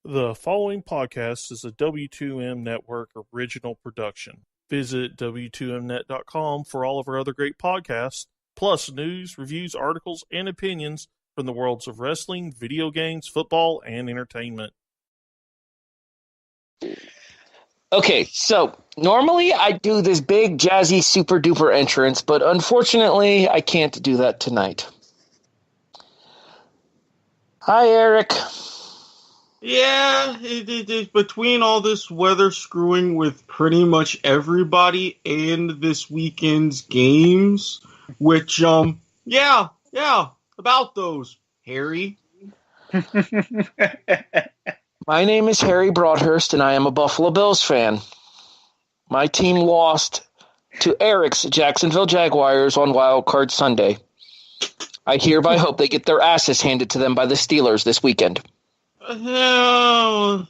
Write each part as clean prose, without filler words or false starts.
The following podcast is a W2M Network original production. Visit W2Mnet.com for all of our other great podcasts, plus news, reviews, articles, and opinions from the worlds of wrestling, video games, football, and entertainment. Okay, so normally I do this big, jazzy, super duper entrance, but unfortunately I can't do that tonight. Hi, Erik. Yeah, between all this weather screwing with pretty much everybody and this weekend's games, which, yeah, about those, Harry. My name is Harry Broadhurst, and I am a Buffalo Bills fan. My team lost to Erik's Jacksonville Jaguars on Wild Card Sunday. I hereby hope they get their asses handed to them by the Steelers this weekend. I'm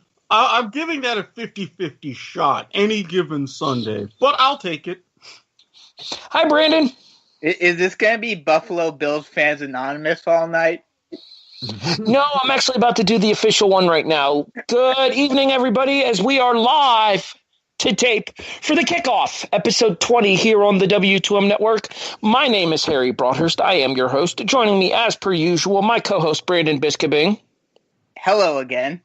giving that a 50-50 shot any given Sunday, but I'll take it. Hi, Brandon. Is this going to be Buffalo Bills Fans Anonymous all night? No, I'm actually about to do the official one right now. Good evening, everybody, as we are live to tape for the Kickoff, episode 20 here on the W2M Network. My name is Harry Broadhurst. I am your host. Joining me, as per usual, my co-host, Brandon Biscabing. Hello again.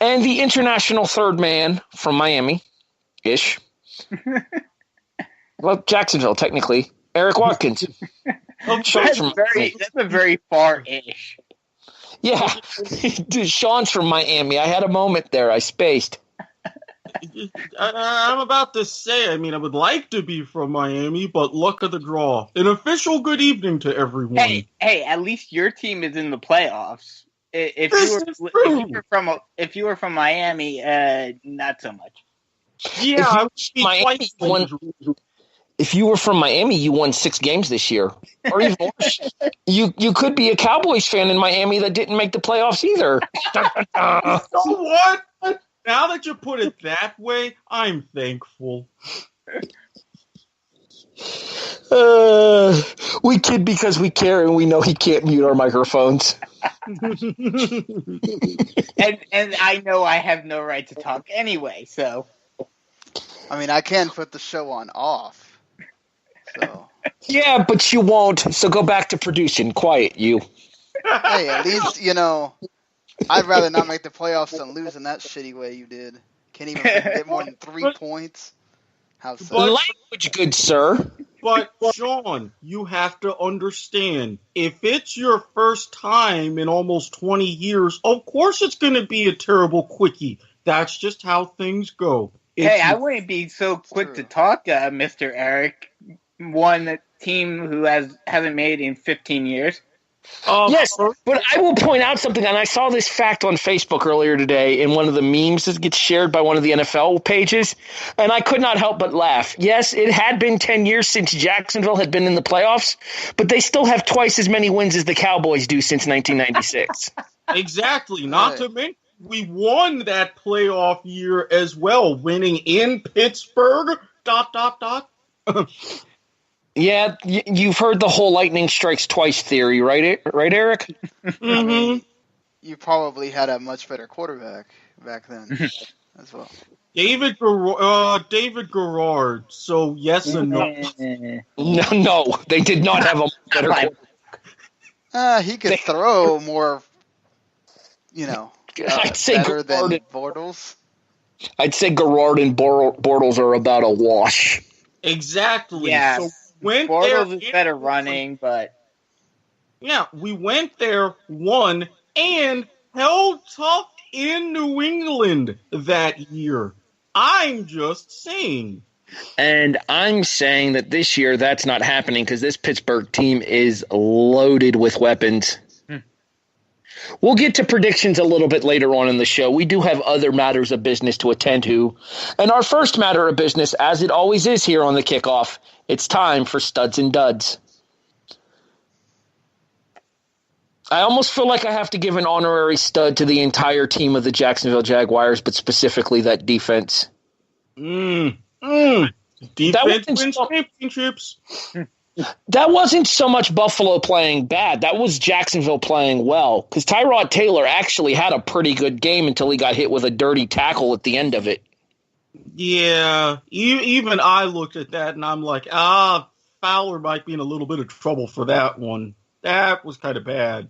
And the international third man from Miami-ish. Well, Jacksonville, technically. Erik Watkins. That's a very far-ish. Yeah. Sean's from Miami. I had a moment there. I spaced. I'm about to say, I would like to be from Miami, but luck of the draw. An official good evening to everyone. Hey, at least your team is in the playoffs. If you were from Miami, not so much. Yeah, if you were from Miami, you won 6 games this year. Or even worse, you could be a Cowboys fan in Miami that didn't make the playoffs either. So what? Now that you put it that way, I'm thankful. We kid because we care, and we know he can't mute our microphones. and I know I have no right to talk anyway, so. I can put the show on off. So. Yeah, but you won't, so go back to producing. Quiet, you. Hey, at least, I'd rather not make the playoffs than lose in that shitty way you did. Can't even get more than 3 points. How sad. Language, good sir. But, Sean, you have to understand, if it's your first time in almost 20 years, of course it's going to be a terrible quickie. That's just how things go. I wouldn't be so quick to talk, Mr. Erik. One team who hasn't made in 15 years. Yes, but I will point out something, and I saw this fact on Facebook earlier today in one of the memes that gets shared by one of the NFL pages, and I could not help but laugh. Yes, it had been 10 years since Jacksonville had been in the playoffs, but they still have twice as many wins as the Cowboys do since 1996. Exactly. Not to mention, we won that playoff year as well, winning in Pittsburgh, ... Yeah, you've heard the whole lightning strikes twice theory, right, Erik? Mm-hmm. You probably had a much better quarterback back then as well. David Garrard, so yes and no. No, they did not have a better quarterback. He could throw more, I'd say better than Garrard Bortles. I'd say Garrard and Bortles are about a wash. Exactly. Yeah. So Bortles is better running, but... Yeah, we went there, won, and held tough in New England that year. I'm just saying. And I'm saying that this year that's not happening because this Pittsburgh team is loaded with weapons. We'll get to predictions a little bit later on in the show. We do have other matters of business to attend to. And our first matter of business, as it always is here on the Kickoff, it's time for Studs and Duds. I almost feel like I have to give an honorary stud to the entire team of the Jacksonville Jaguars, but specifically that defense. Defense wins championships. That wasn't so much Buffalo playing bad. That was Jacksonville playing well, because Tyrod Taylor actually had a pretty good game until he got hit with a dirty tackle at the end of it. Yeah, even I looked at that and I'm like, Fowler might be in a little bit of trouble for that one. That was kind of bad.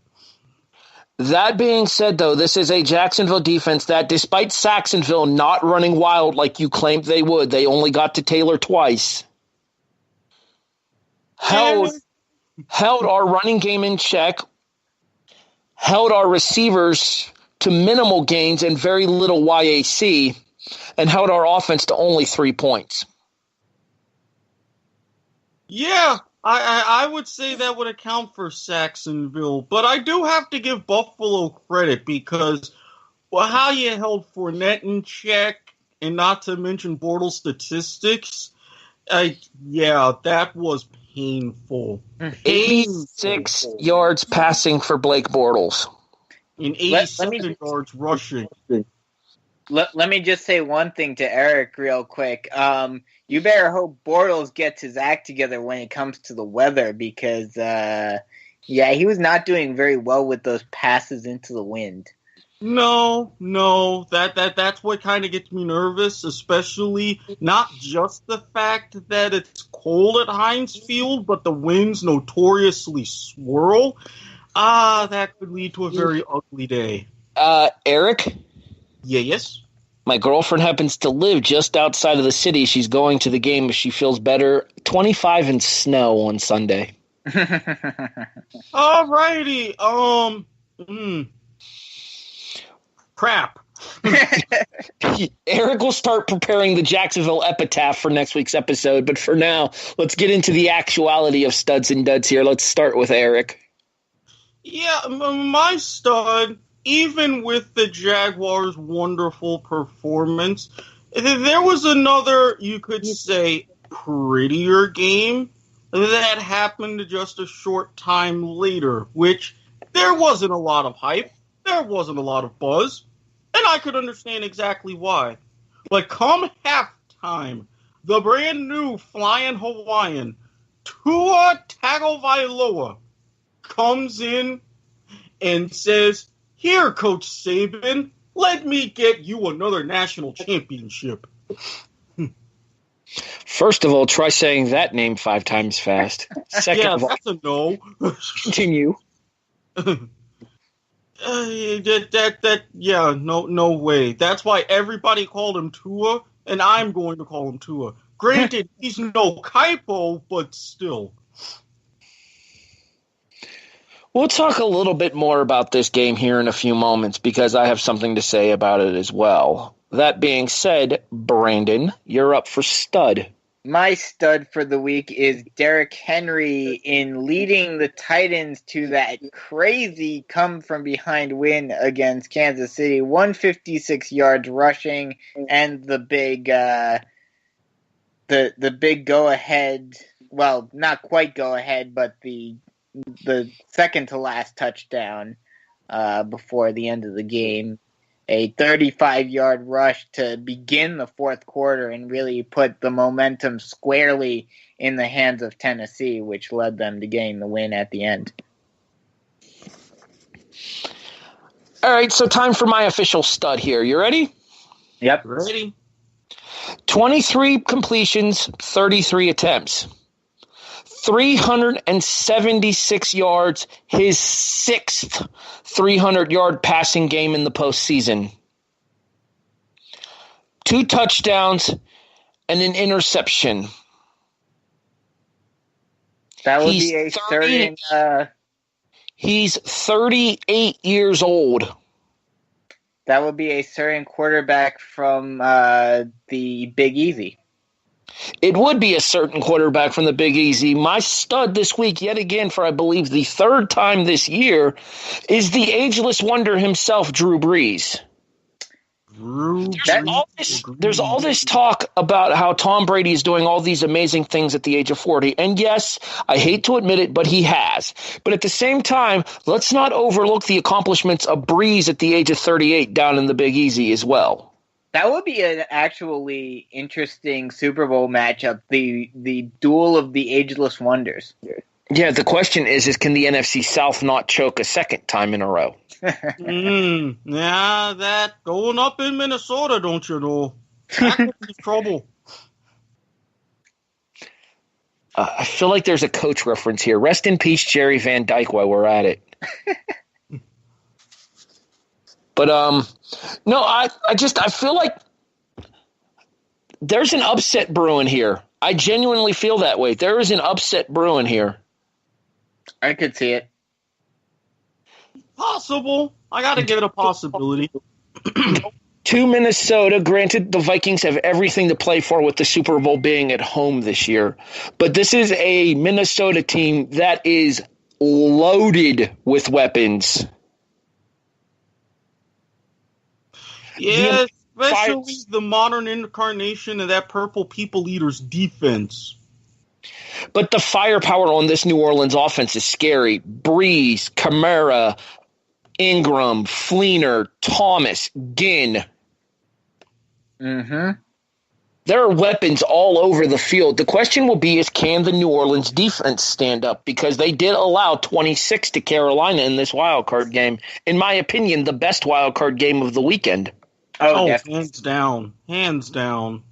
That being said, though, this is a Jacksonville defense that, despite Saxonville not running wild like you claimed they would, they only got to Taylor twice. Held our running game in check, held our receivers to minimal gains and very little YAC, and held our offense to only 3 points. Yeah, I would say that would account for Saxonville, but I do have to give Buffalo credit because how you held Fournette in check, and not to mention Bortles statistics, that was painful. 86 yards passing for Blake Bortles. And 87 yards rushing. Let me just say one thing to Erik real quick. You better hope Bortles gets his act together when it comes to the weather because, he was not doing very well with those passes into the wind. No, that's what kind of gets me nervous, especially not just the fact that it's cold at Heinz Field, but the winds notoriously swirl. That could lead to a very ugly day. Erik? Yes? My girlfriend happens to live just outside of the city. She's going to the game if she feels better. 25 and snow on Sunday. Alrighty. Crap. Erik will start preparing the Jacksonville epitaph for next week's episode, but for now, let's get into the actuality of studs and duds here. Let's start with Erik. Yeah, my stud, even with the Jaguars' wonderful performance, there was another, you could say, prettier game that happened just a short time later, which there wasn't a lot of hype, there wasn't a lot of buzz, and I could understand exactly why. But come halftime, the brand new Flying Hawaiian, Tua Tagovailoa, comes in and says, "Here, Coach Saban, let me get you another national championship." First of all, try saying that name 5 times fast. Second of all, that's a no. Continue. No way. That's why everybody called him Tua, and I'm going to call him Tua. Granted, he's no Kaipo, but still. We'll talk a little bit more about this game here in a few moments because I have something to say about it as well. That being said, Brandon, you're up for stud. My stud for the week is Derrick Henry in leading the Titans to that crazy come-from-behind win against Kansas City. 156 yards rushing and the big big go-ahead, well, not quite go-ahead, but the second-to-last touchdown before the end of the game. A 35-yard rush to begin the fourth quarter and really put the momentum squarely in the hands of Tennessee, which led them to getting the win at the end. All right, so time for my official stud here. You ready? Yep. Ready? 23 completions, 33 attempts. 376 yards, his 6th 300-yard passing game in the postseason. 2 touchdowns and an interception. That would be a certain... He's 38 years old. That would be a certain quarterback from the Big Easy. It would be a certain quarterback from the Big Easy. My stud this week, yet again for I believe the 3rd time this year, is the ageless wonder himself, Drew Brees. There's all this talk about how Tom Brady is doing all these amazing things at the age of 40. And yes, I hate to admit it, but he has. But at the same time, let's not overlook the accomplishments of Brees at the age of 38 down in the Big Easy as well. That would be an actually interesting Super Bowl matchup, the duel of the ageless wonders. Yeah, the question is can the NFC South not choke a second time in a row? Yeah, that going up in Minnesota, don't you know? That could be trouble. I feel like there's a coach reference here. Rest in peace, Jerry Van Dyke, while we're at it. But no, I feel like there's an upset brewing here. I genuinely feel that way. There is an upset brewing here. I could see it. Possible. I got to give it a possibility. To Minnesota, granted, the Vikings have everything to play for with the Super Bowl being at home this year. But this is a Minnesota team that is loaded with weapons. Yeah, especially the modern incarnation of that Purple People Eater's defense. But the firepower on this New Orleans offense is scary. Breeze, Kamara, Ingram, Fleener, Thomas, Ginn. Mm-hmm. There are weapons all over the field. The question will be can the New Orleans defense stand up? Because they did allow 26 to Carolina in this wild card game. In my opinion, the best wild card game of the weekend. Oh, hands down. Hands down.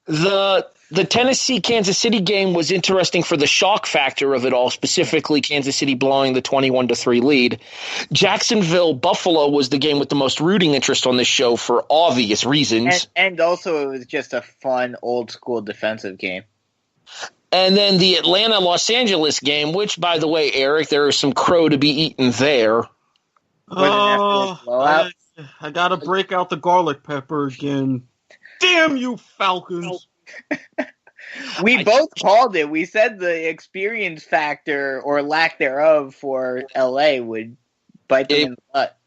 The Tennessee-Kansas City game was interesting for the shock factor of it all, specifically Kansas City blowing the 21-3 lead. Jacksonville-Buffalo was the game with the most rooting interest on this show for obvious reasons. And also it was just a fun, old-school defensive game. And then the Atlanta-Los Angeles game, which, by the way, Eric, there is some crow to be eaten there. I got to break out the garlic pepper again. Damn you, Falcons. We both called it. We said the experience factor or lack thereof for LA would bite them in the butt.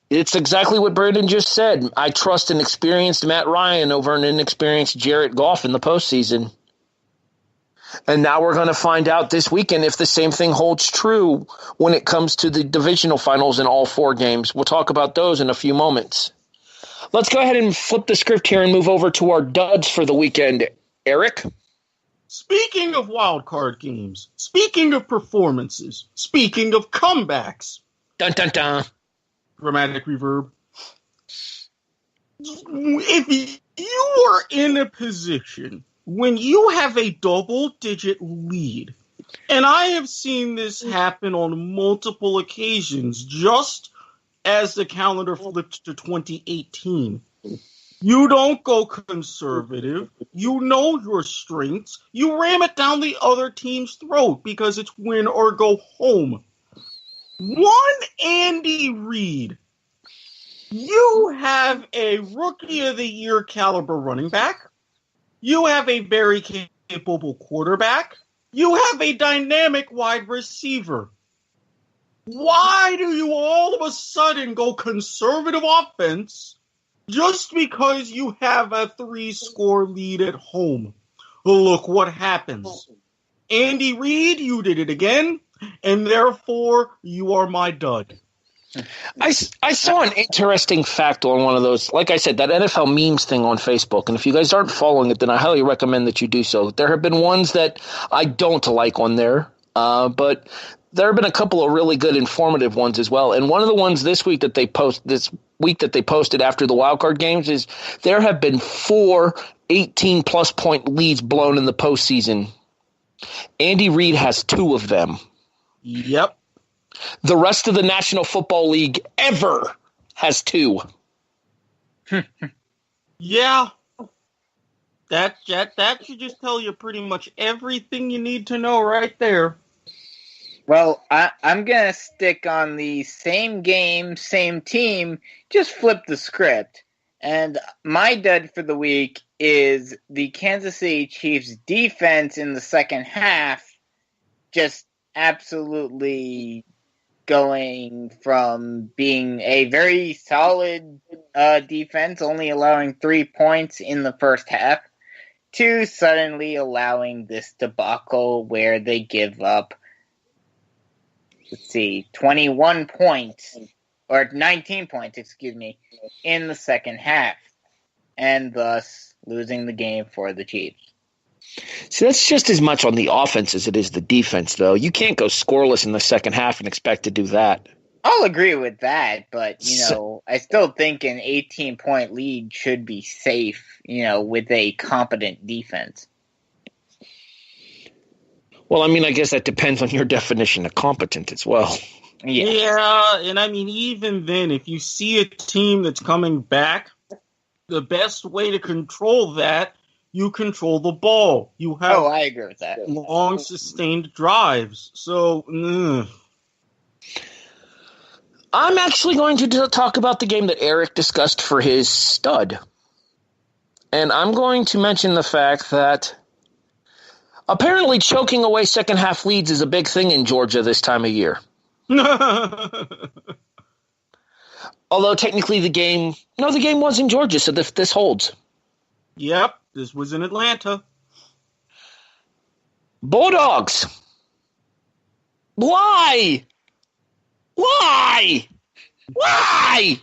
It's exactly what Brandon just said. I trust an experienced Matt Ryan over an inexperienced Jared Goff in the postseason. And now we're going to find out this weekend if the same thing holds true when it comes to the divisional finals in all four games. We'll talk about those in a few moments. Let's go ahead and flip the script here and move over to our duds for the weekend. Erik? Speaking of wild card games, speaking of performances, speaking of comebacks. Dun, dun, dun. Dramatic reverb. If you are in a position when you have a double-digit lead, and I have seen this happen on multiple occasions, just as the calendar flipped to 2018, you don't go conservative. You know your strengths. You ram it down the other team's throat because it's win or go home. One Andy Reid. You have a Rookie of the Year caliber running back. You have a very capable quarterback. You have a dynamic wide receiver. Why do you all of a sudden go conservative offense just because you have a 3-score lead at home? Look what happens. Andy Reid, you did it again, and therefore you are my dud. I saw an interesting fact on one of those, like I said, that NFL memes thing on Facebook. And if you guys aren't following it, then I highly recommend that you do so. There have been ones that I don't like on there, but there have been a couple of really good informative ones as well. And one of the ones this week that they posted after the wildcard games is there have been 4 18-plus point leads blown in the postseason. Andy Reid has 2 of them. Yep. The rest of the National Football League ever has 2. Yeah. That should just tell you pretty much everything you need to know right there. Well, I'm going to stick on the same game, same team, just flip the script. And my dud for the week is the Kansas City Chiefs defense in the second half, just absolutely going from being a very solid defense, only allowing 3 points in the first half, to suddenly allowing this debacle where they give up 21 points, or 19 points, in the second half. and thus losing the game for the Chiefs. See, that's just as much on the offense as it is the defense, though. You can't go scoreless in the second half and expect to do that. I'll agree with that, but, I still think an 18-point lead should be safe, with a competent defense. Well, I guess that depends on your definition of competent as well. Yeah, and even then, if you see a team that's coming back, the best way to control that, you control the ball. You have I agree with that. Long, sustained drives. So, I'm actually going to talk about the game that Erik discussed for his stud. And I'm going to mention the fact that apparently choking away second-half leads is a big thing in Georgia this time of year. Although technically the game was in Georgia, so this holds. Yep, this was in Atlanta. Bulldogs. Why? Why? Why?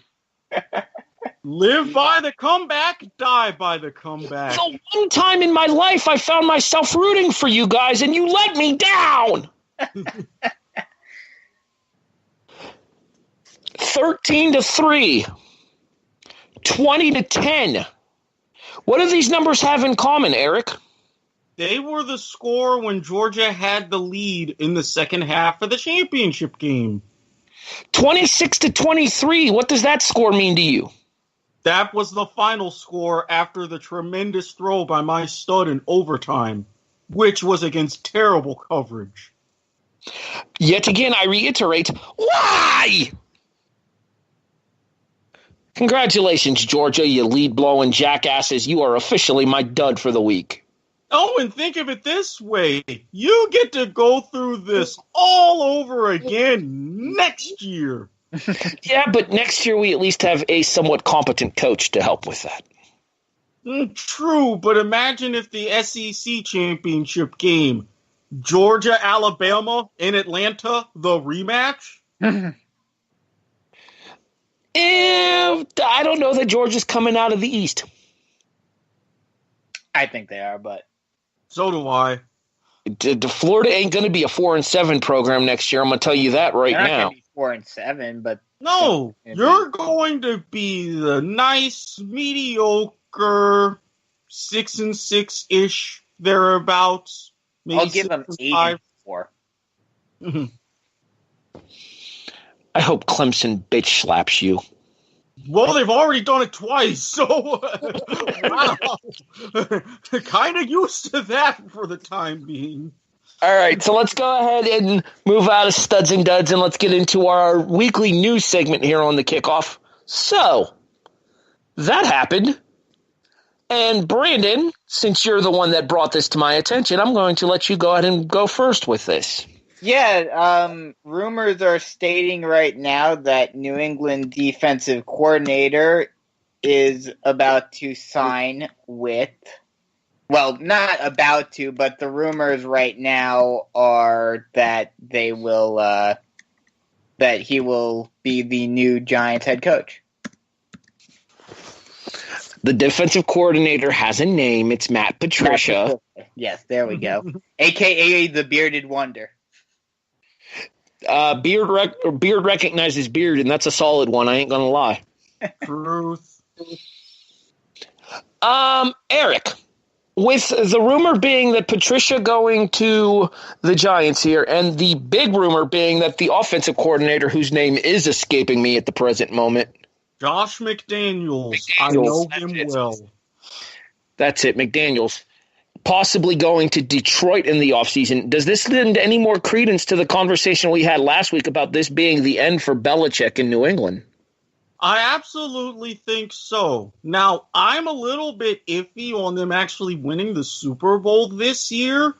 Live by the comeback, die by the comeback. The one time in my life I found myself rooting for you guys, and you let me down. 13-3, 20-10. What do these numbers have in common, Erik? They were the score when Georgia had the lead in the second half of the championship game. 26-23. What does that score mean to you? That was the final score after the tremendous throw by my stud in overtime, which was against terrible coverage. Yet again, I reiterate, why? Congratulations, Georgia, you lead-blowing jackasses. You are officially my dud for the week. Oh, and think of it this way. You get to go through this all over again next year. Yeah, but next year we at least have a somewhat competent coach to help with that. True, but imagine if the SEC championship game, Georgia-Alabama in Atlanta, the rematch? I don't know that Georgia's coming out of the East. I think they are, but so do I. Florida ain't going to be a 4-7 program next year. I'm going to tell you that right They're now. not going to be 4-7, but no, you're going to be the nice, mediocre 6-6-ish thereabouts. Maybe I'll give them 8-4. I hope Clemson bitch slaps you. Well, they've already done it twice, so wow. Kind of used to that for the time being. All right, so let's go ahead and move out of studs and duds, and let's get into our weekly news segment here on the Kickoff. So, that happened. And Brandon, since you're the one that brought this to my attention, I'm going to let you go ahead and go first with this. Yeah, rumors are stating right now that New England defensive coordinator is about to sign with, well, not about to, but the rumors right now are that they will, that he will be the new Giants head coach. The defensive coordinator has a name. It's Matt Patricia. Yes, there we go. AKA the Bearded Wonder. Beard recognizes beard, and that's a solid one. I ain't gonna lie. Truth. Erik, with the rumor being that Patricia going to the Giants here, and the big rumor being that the offensive coordinator, whose name is escaping me at the present moment, Josh McDaniels. I know him well. That's it, McDaniels. Possibly going to Detroit in the offseason. Does this lend any more credence to the conversation we had last week about this being the end for Belichick in New England? I absolutely think so. Now, I'm a little bit iffy on them actually winning the Super Bowl this year,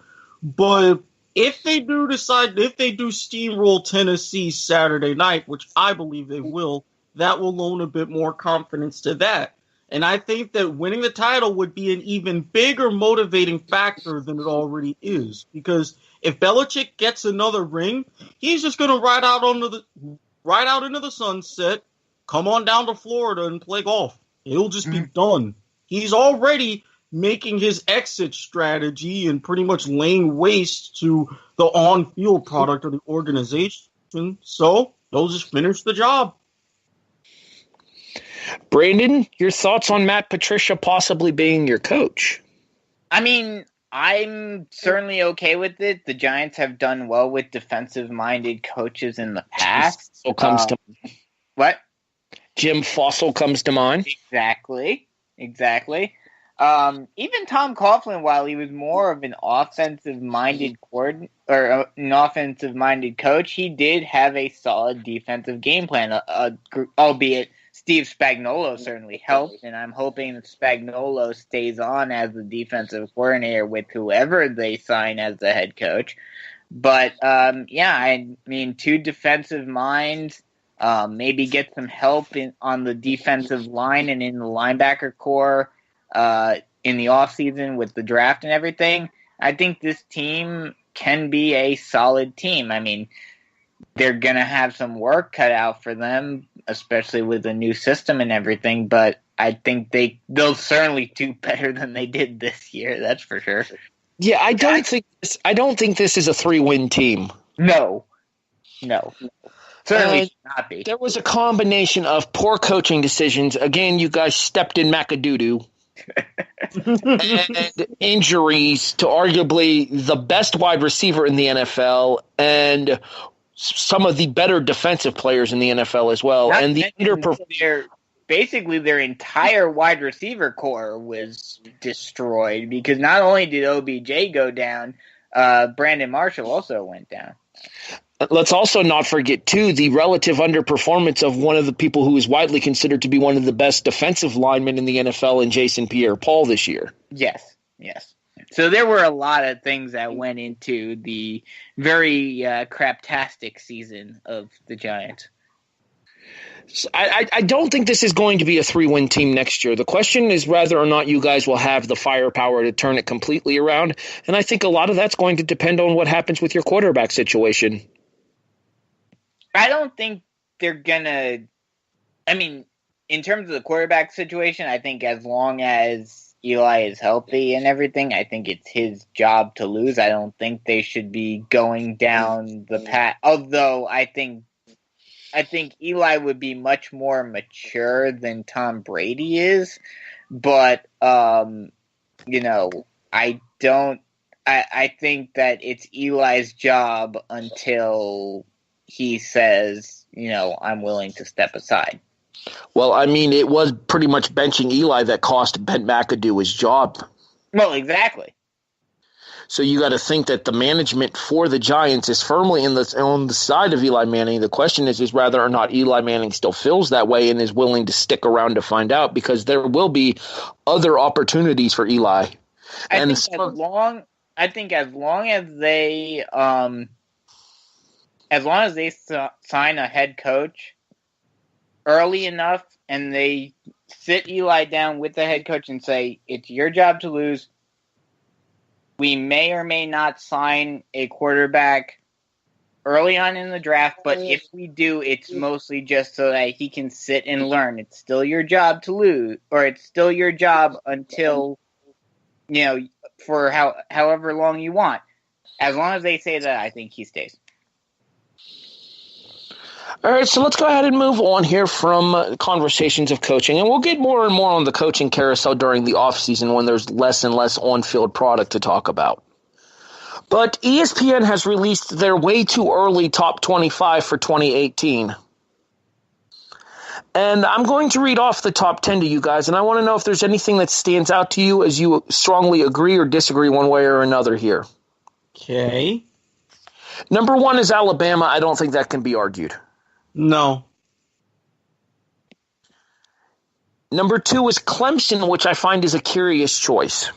but if they do steamroll Tennessee Saturday night, which I believe they will, that will loan a bit more confidence to that. And I think that winning the title would be an even bigger motivating factor than it already is. Because if Belichick gets another ring, he's just going to ride out into the sunset, come on down to Florida and play golf. He'll just be done. He's already making his exit strategy and pretty much laying waste to the on-field product of the organization. So they'll just finish the job. Brandon, your thoughts on Matt Patricia possibly being your coach? I mean, I'm certainly okay with it. The Giants have done well with defensive-minded coaches in the past. What? Jim Fossil comes to mind. Exactly. Even Tom Coughlin, while he was more of an offensive-minded coach, he did have a solid defensive game plan, albeit Steve Spagnuolo certainly helped, and I'm hoping that Spagnuolo stays on as the defensive coordinator with whoever they sign as the head coach. But, I mean, two defensive minds, maybe get some help on the defensive line and in the linebacker core in the offseason with the draft and everything. I think this team can be a solid team. I mean, they're going to have some work cut out for them, especially with the new system and everything, but I think they'll certainly do better than they did this year, that's for sure. Yeah, I don't think this is a 3-win team. No. Certainly should not be. There was a combination of poor coaching decisions. Again, you guys stepped in Macadoo. And injuries to arguably the best wide receiver in the NFL and some of the better defensive players in the NFL as well. Basically their entire wide receiver core was destroyed because not only did OBJ go down, Brandon Marshall also went down. Let's also not forget, too, the relative underperformance of one of the people who is widely considered to be one of the best defensive linemen in the NFL in Jason Pierre-Paul this year. Yes. So there were a lot of things that went into the very craptastic season of the Giants. I don't think this is going to be a 3-win team next year. The question is whether or not you guys will have the firepower to turn it completely around, and I think a lot of that's going to depend on what happens with your quarterback situation. I don't think they're going to – I mean, in terms of the quarterback situation, I think as long as Eli is healthy and everything, I think it's his job to lose. I don't think they should be going down the path. Although I think Eli would be much more mature than Tom Brady is. But, I think that it's Eli's job until he says, I'm willing to step aside. Well, I mean, it was pretty much benching Eli that cost Ben McAdoo his job. Well, exactly. So you got to think that the management for the Giants is firmly on the side of Eli Manning. The question is whether or not Eli Manning still feels that way and is willing to stick around to find out, because there will be other opportunities for Eli. I think as long as they sign a head coach early enough and they sit Eli down with the head coach and say, it's your job to lose. We may or may not sign a quarterback early on in the draft, but if we do, it's mostly just so that he can sit and learn. It's still your job to lose, or it's still your job until, for however long you want. As long as they say that, I think he stays. All right, so let's go ahead and move on here from conversations of coaching, and we'll get more and more on the coaching carousel during the offseason when there's less and less on-field product to talk about. But ESPN has released their Way Too Early Top 25 for 2018. And I'm going to read off the top 10 to you guys, and I want to know if there's anything that stands out to you as you strongly agree or disagree one way or another here. Okay. Number 1 is Alabama. I don't think that can be argued. No. Number 2 is Clemson, which I find is a curious choice.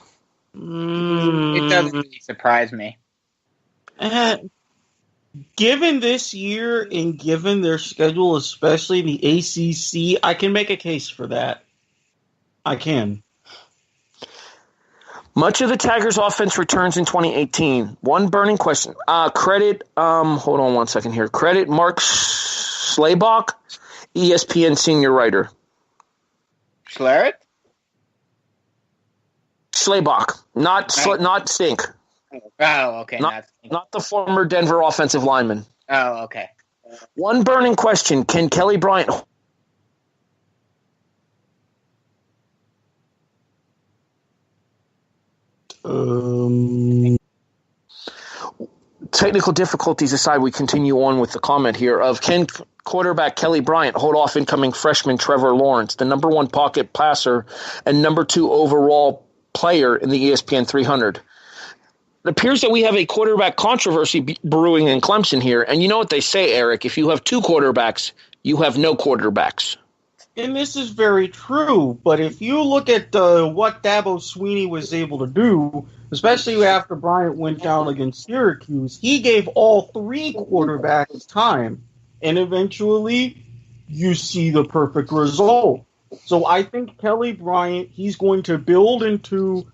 It doesn't really surprise me. Given this year and given their schedule, especially in the ACC, I can make a case for that. I can. Much of the Tigers' offense returns in 2018. One burning question. Credit Mark Schlabach, ESPN senior writer. Schlaret? Schlabach, not Stink. Oh, okay. Not the former Denver offensive lineman. Oh, okay. One burning question: can Kelly Bryant? Technical difficulties aside, we continue on with the comment here of can quarterback Kelly Bryant hold off incoming freshman Trevor Lawrence, the number 1 pocket passer and number 2 overall player in the ESPN 300. It appears that we have a quarterback controversy brewing in Clemson here, and you know what they say, Erik, if you have 2 quarterbacks, you have no quarterbacks. And this is very true, but if you look at what Dabo Swinney was able to do, especially after Bryant went down against Syracuse, he gave all 3 quarterbacks time, and eventually you see the perfect result. So I think Kelly Bryant, he's going to build into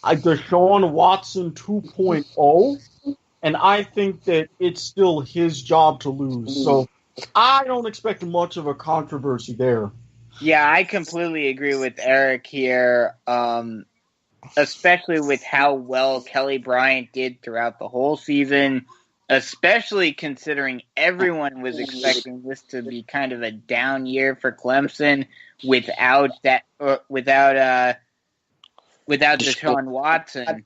a Deshaun Watson 2.0, and I think that it's still his job to lose. So I don't expect much of a controversy there. Yeah, I completely agree with Erik here, especially with how well Kelly Bryant did throughout the whole season, especially considering everyone was expecting this to be kind of a down year for Clemson without Deshaun Watson.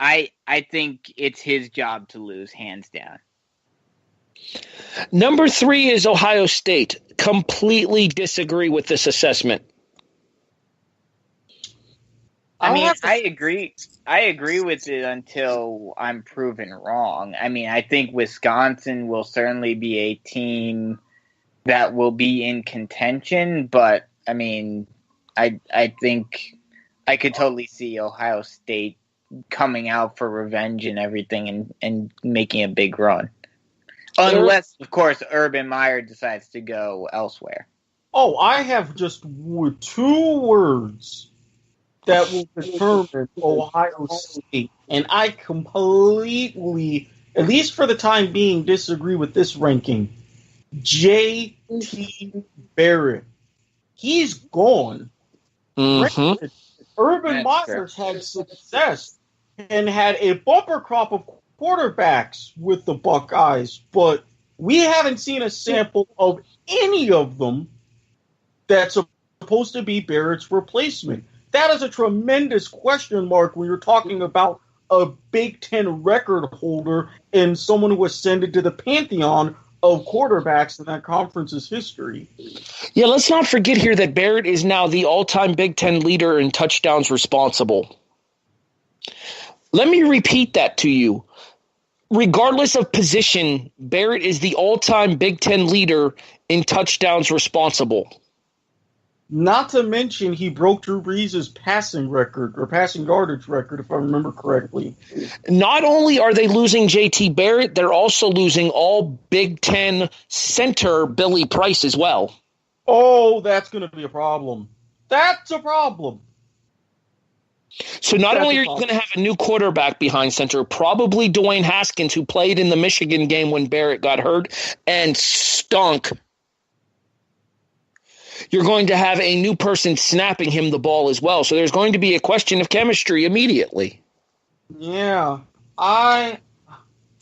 I think it's his job to lose, hands down. Number 3 is Ohio State. Completely disagree with this assessment. I mean, I agree. I agree with it until I'm proven wrong. I mean, I think Wisconsin will certainly be a team that will be in contention, but I mean, I think I could totally see Ohio State coming out for revenge and everything and making a big run. Unless, of course, Urban Meyer decides to go elsewhere. Oh, I have just 2 words that will determine Ohio State. And I completely, at least for the time being, disagree with this ranking. J.T. Barrett. He's gone. Mm-hmm. Urban Meyer's had success and had a bumper crop of quarterbacks with the Buckeyes, but we haven't seen a sample of any of them that's supposed to be Barrett's replacement. That is a tremendous question mark when you're talking about a Big Ten record holder and someone who ascended to the pantheon of quarterbacks in that conference's history. Yeah, let's not forget here that Barrett is now the all-time Big Ten leader in touchdowns responsible. Let me repeat that to you. Regardless of position, Barrett is the all-time Big Ten leader in touchdowns responsible. Not to mention he broke Drew Brees' passing record, or passing yardage record, if I remember correctly. Not only are they losing J.T. Barrett, they're also losing all Big Ten center Billy Price as well. Oh, that's going to be a problem. That's a problem. So not only are you going to have a new quarterback behind center, probably Dwayne Haskins, who played in the Michigan game when Barrett got hurt and stunk. You're going to have a new person snapping him the ball as well. So there's going to be a question of chemistry immediately. Yeah, I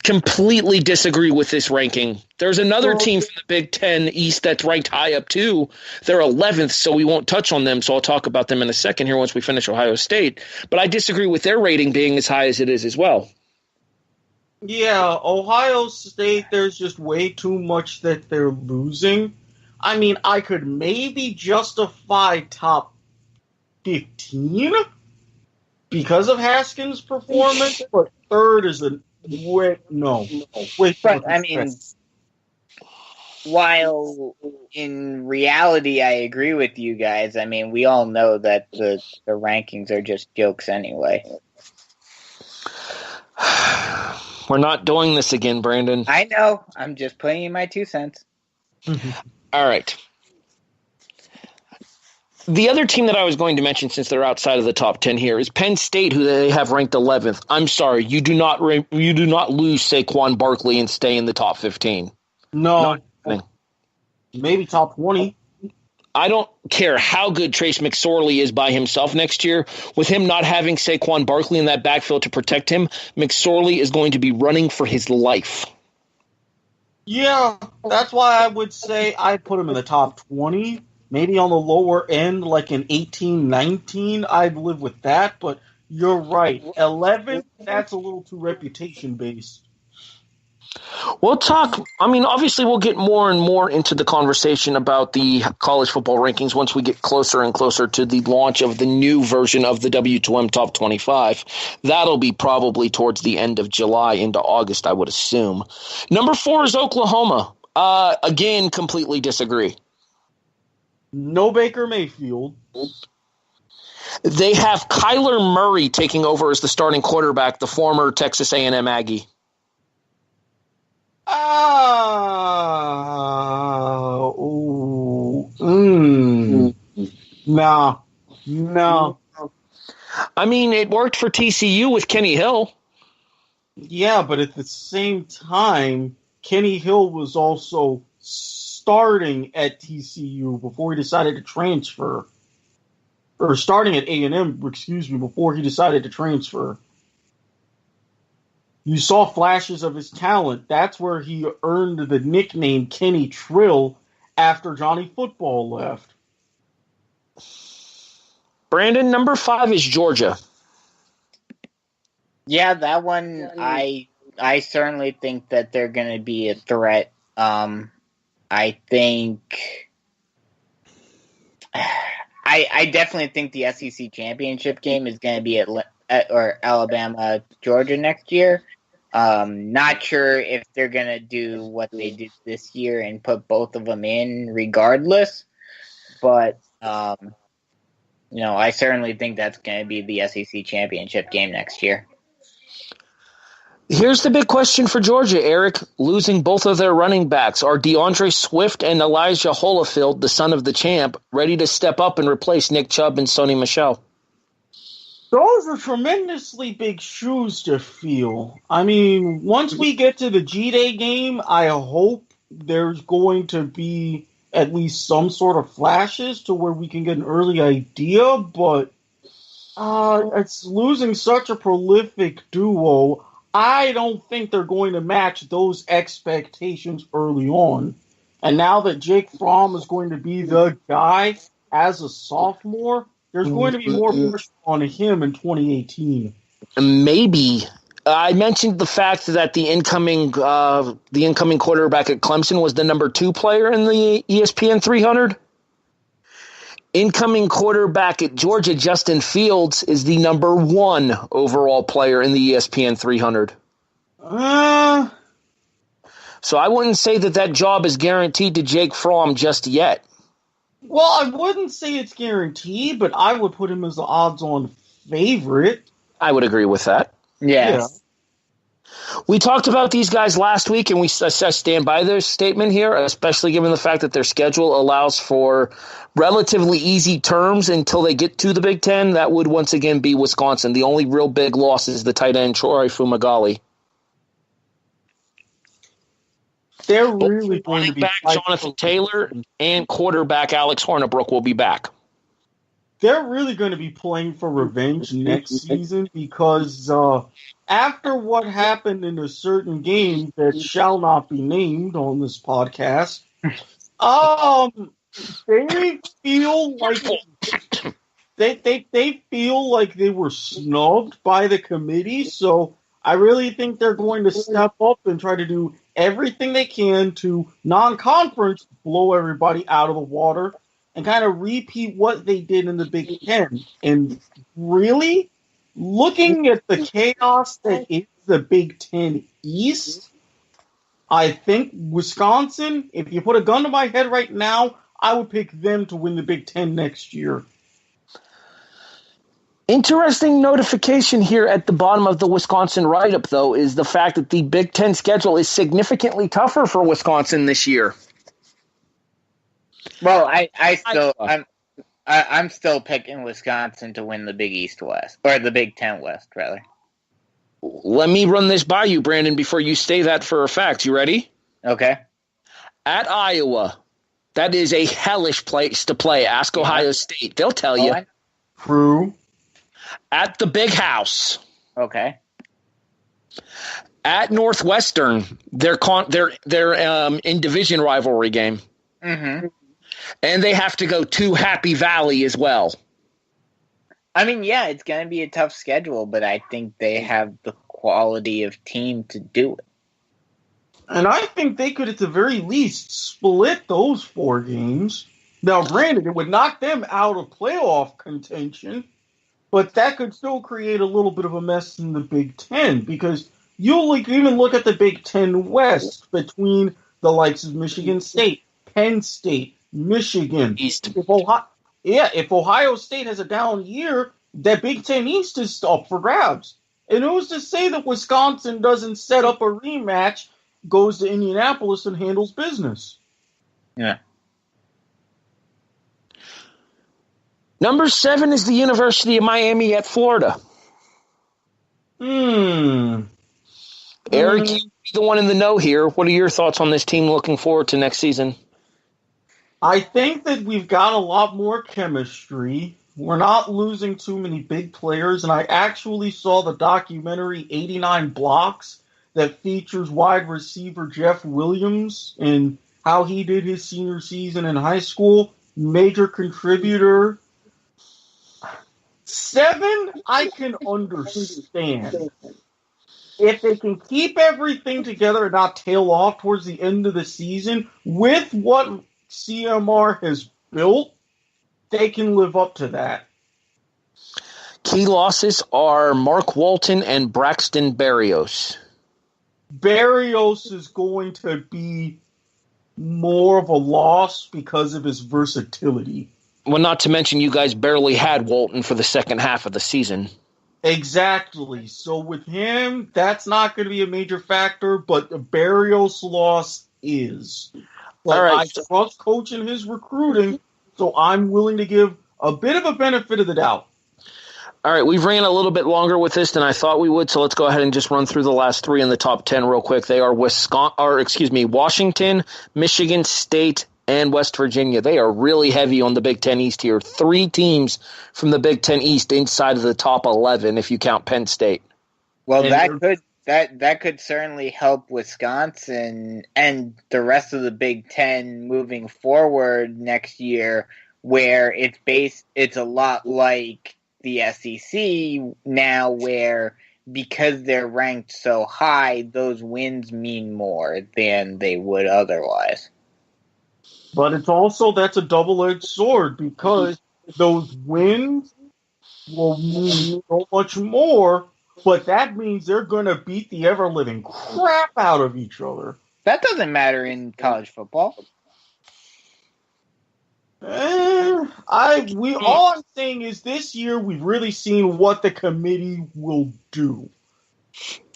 completely disagree with this ranking. There's another team from the Big Ten East that's ranked high up too. They're 11th, so we won't touch on them. So I'll talk about them in a second here once we finish Ohio State. But I disagree with their rating being as high as it is as well. Yeah, Ohio State, there's just way too much that they're losing. I mean, I could maybe justify top 15 because of Haskins' performance, but third is a no. But, I mean, while in reality I agree with you guys, I mean, we all know that the rankings are just jokes anyway. We're not doing this again, Brandon. I know. I'm just putting in my 2 cents. All right. The other team that I was going to mention, since they're outside of the top 10 here, is Penn State, who they have ranked 11th. I'm sorry, you do not lose Saquon Barkley and stay in the top 15. No, maybe top 20. I don't care how good Trace McSorley is by himself next year. With him not having Saquon Barkley in that backfield to protect him, McSorley is going to be running for his life. Yeah, that's why I would say I'd put him in the top 20. Maybe on the lower end, like an 18, 19, I'd live with that. But you're right. 11, that's a little too reputation-based. We'll talk, obviously we'll get more and more into the conversation about the college football rankings once we get closer and closer to the launch of the new version of the W2M Top 25. That'll be probably towards the end of July into August, I would assume. Number 4 is Oklahoma. Again, completely disagree. No Baker Mayfield. They have Kyler Murray taking over as the starting quarterback, the former Texas A&M Aggie. No. It worked for TCU with Kenny Hill. Yeah, but at the same time, Kenny Hill was also starting at TCU before he decided to transfer. Or starting at A&M, before he decided to transfer. You saw flashes of his talent. That's where he earned the nickname Kenny Trill after Johnny Football left. Brandon, number 5 is Georgia. Yeah, that one, I certainly think that they're going to be a threat. I definitely think the SEC championship game is going to be at Alabama, Georgia next year. Not sure if they're going to do what they did this year and put both of them in regardless. But, I certainly think that's going to be the SEC championship game next year. Here's the big question for Georgia, Erik. Losing both of their running backs. Are DeAndre Swift and Elijah Holyfield, the son of the champ, ready to step up and replace Nick Chubb and Sony Michel? Those are tremendously big shoes to fill. Once we get to the G-Day game, I hope there's going to be at least some sort of flashes to where we can get an early idea, but it's losing such a prolific duo. I don't think they're going to match those expectations early on. And now that Jake Fromm is going to be the guy as a sophomore, there's going to be more pressure on him in 2018. Maybe. I mentioned the fact that the incoming quarterback at Clemson was the number 2 player in the ESPN 300. Incoming quarterback at Georgia, Justin Fields, is the number 1 overall player in the ESPN 300. So I wouldn't say that job is guaranteed to Jake Fromm just yet. Well, I wouldn't say it's guaranteed, but I would put him as the odds-on favorite. I would agree with that. Yeah. We talked about these guys last week, and I stand by their statement here, especially given the fact that their schedule allows for relatively easy terms until they get to the Big Ten. That would once again be Wisconsin. The only real big loss is the tight end, Troy Fumagalli. They're really going running to be back Jonathan Taylor and quarterback Alex Hornibrook will be back. They're really going to be playing for revenge next season because after what happened in a certain game that shall not be named on this podcast, they feel like they feel like they were snubbed by the committee. So I really think they're going to step up and try to do everything they can to non-conference blow everybody out of the water and kind of repeat what they did in the Big Ten. And really, looking at the chaos that is the Big Ten East, I think Wisconsin, if you put a gun to my head right now, I would pick them to win the Big Ten next year. Interesting notification here at the bottom of the Wisconsin write-up, though, is the fact that the Big Ten schedule is significantly tougher for Wisconsin this year. Well, I'm still picking Wisconsin to win the Big East West, or the Big Ten West, rather. Let me run this by you, Brandon, before you say that for a fact. You ready? Okay. At Iowa, That is a hellish place to play. Ask Ohio State. They'll tell you. True. At the Big House. Okay. At Northwestern, they're in division rivalry game. Mm-hmm. And they have to go to Happy Valley as well. I mean, yeah, it's going to be a tough schedule, but I think they have the quality of team to do it. And I think they could, at the very least, split those 4 games. Now, granted, it would knock them out of playoff contention, but that could still create a little bit of a mess in the Big Ten, because you even look at the Big Ten West between the likes of Michigan State, Penn State, Michigan. East. If Ohio State has a down year, that Big Ten East is up for grabs. And who's to say that Wisconsin doesn't set up a rematch, goes to Indianapolis, and handles business? Yeah. Number 7 is the University of Miami at Florida. Erik, You're the one in the know here. What are your thoughts on this team looking forward to next season? I think that we've got a lot more chemistry. We're not losing too many big players, and I actually saw the documentary 89 Blocks that features wide receiver Jeff Williams and how he did his senior season in high school. Major contributor. 7, I can understand. If they can keep everything together and not tail off towards the end of the season, with what CMR has built, they can live up to that. Key losses are Mark Walton and Braxton Berrios. Berrios is going to be more of a loss because of his versatility. Well, not to mention you guys barely had Walton for the second half of the season. Exactly. So with him, that's not going to be a major factor, but the Berrios loss is. But all right. I trust Coach in his recruiting, so I'm willing to give a bit of a benefit of the doubt. All right, we've ran a little bit longer with this than I thought we would, so let's go ahead and just run through the last 3 in the top 10 real quick. They are Washington, Michigan State, and West Virginia. They are really heavy on the Big Ten East here. 3 teams from the Big Ten East inside of the top 11 if you count Penn State. Well, that could certainly help Wisconsin and the rest of the Big Ten moving forward next year, where it's a lot like the SEC now, where because they're ranked so high, those wins mean more than they would otherwise. But that's a double-edged sword, because those wins will mean so much more, but that means they're going to beat the ever-living crap out of each other. That doesn't matter in college football. All I'm saying is this year we've really seen what the committee will do.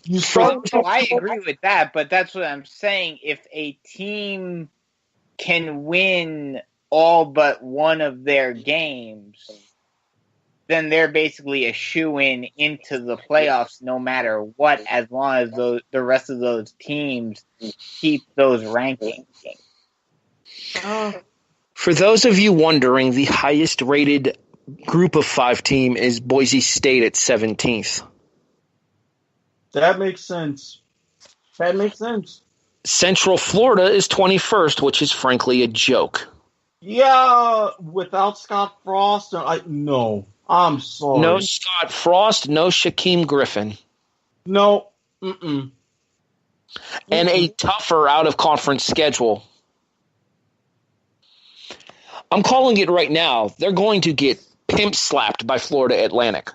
I agree with that, but that's what I'm saying. If a team can win all but one of their games, then they're basically a shoo-in into the playoffs no matter what, as long as the rest of those teams keep those rankings. For those of you wondering, the highest rated group of 5 team is Boise State at 17th. That makes sense. Central Florida is 21st, which is frankly a joke. Yeah, without Scott Frost, no. I'm sorry. No Scott Frost, no Shaquem Griffin. No. Mm-mm. And a tougher out-of-conference schedule. I'm calling it right now. They're going to get pimp-slapped by Florida Atlantic.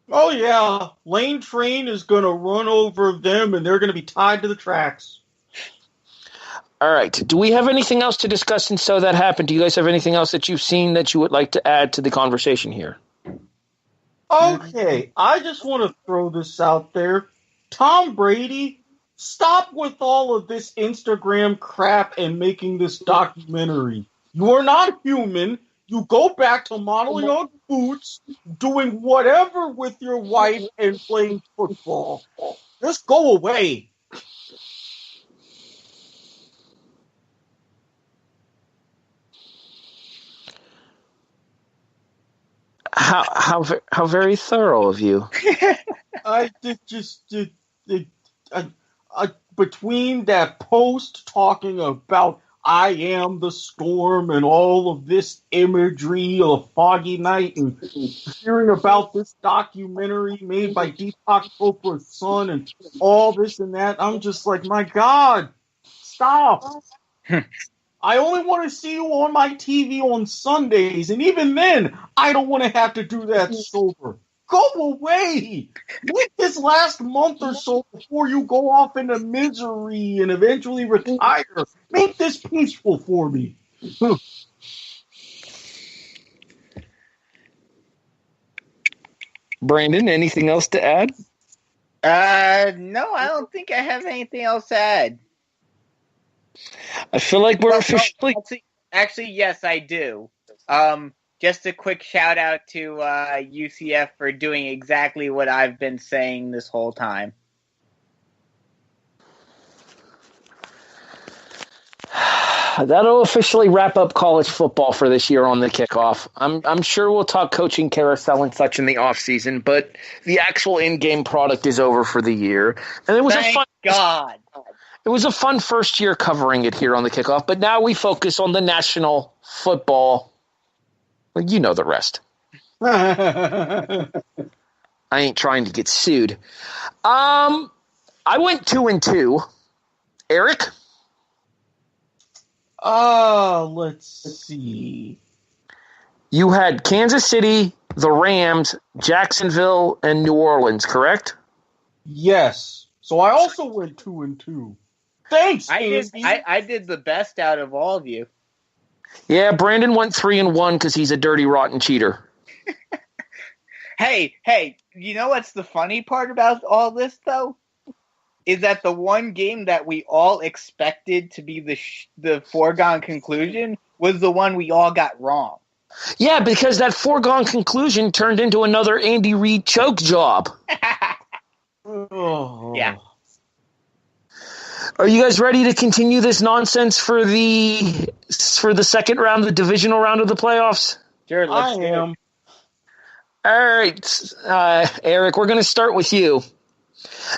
Oh, yeah. Lane Train is going to run over them, and they're going to be tied to the tracks. All right. Do we have anything else to discuss and so that happened? Do you guys have anything else that you've seen that you would like to add to the conversation here? Okay. I just want to throw this out there. Tom Brady, stop with all of this Instagram crap and making this documentary. You are not human. You go back to modeling on boots, doing whatever with your wife, and playing football. Just go away. How very thorough of you. I did between that post talking about I am the storm and all of this imagery of a foggy night and hearing about this documentary made by Deepak Chopra's son and all this and that, I'm just like, my God, stop. I only want to see you on my TV on Sundays, and even then, I don't want to have to do that sober. Go away! Make this last month or so before you go off into misery and eventually retire. Make this peaceful for me. Brandon, anything else to add? No, I don't think I have anything else to add. I feel like we're officially... Actually, yes, I do. Just a quick shout out to UCF for doing exactly what I've been saying this whole time. That'll officially wrap up college football for this year on the kickoff. I'm sure we'll talk coaching carousel and such in the off season, but the actual in-game product is over for the year. And it was It was a fun first year covering it here on the kickoff, but now we focus on the national football. Well, you know the rest. I ain't trying to get sued. I went 2-2. Erik? Let's see. You had Kansas City, the Rams, Jacksonville, and New Orleans, correct? Yes. So I also went 2-2. Thanks, Andy. I did the best out of all of you. Yeah, Brandon went 3-1 because he's a dirty, rotten cheater. Hey, you know what's the funny part about all this, though? Is that the one game that we all expected to be the foregone conclusion was the one we all got wrong. Yeah, because that foregone conclusion turned into another Andy Reid choke job. Yeah. Are you guys ready to continue this nonsense for the second round, the divisional round of the playoffs? Sure, let's I am. All right, Erik, we're going to start with you.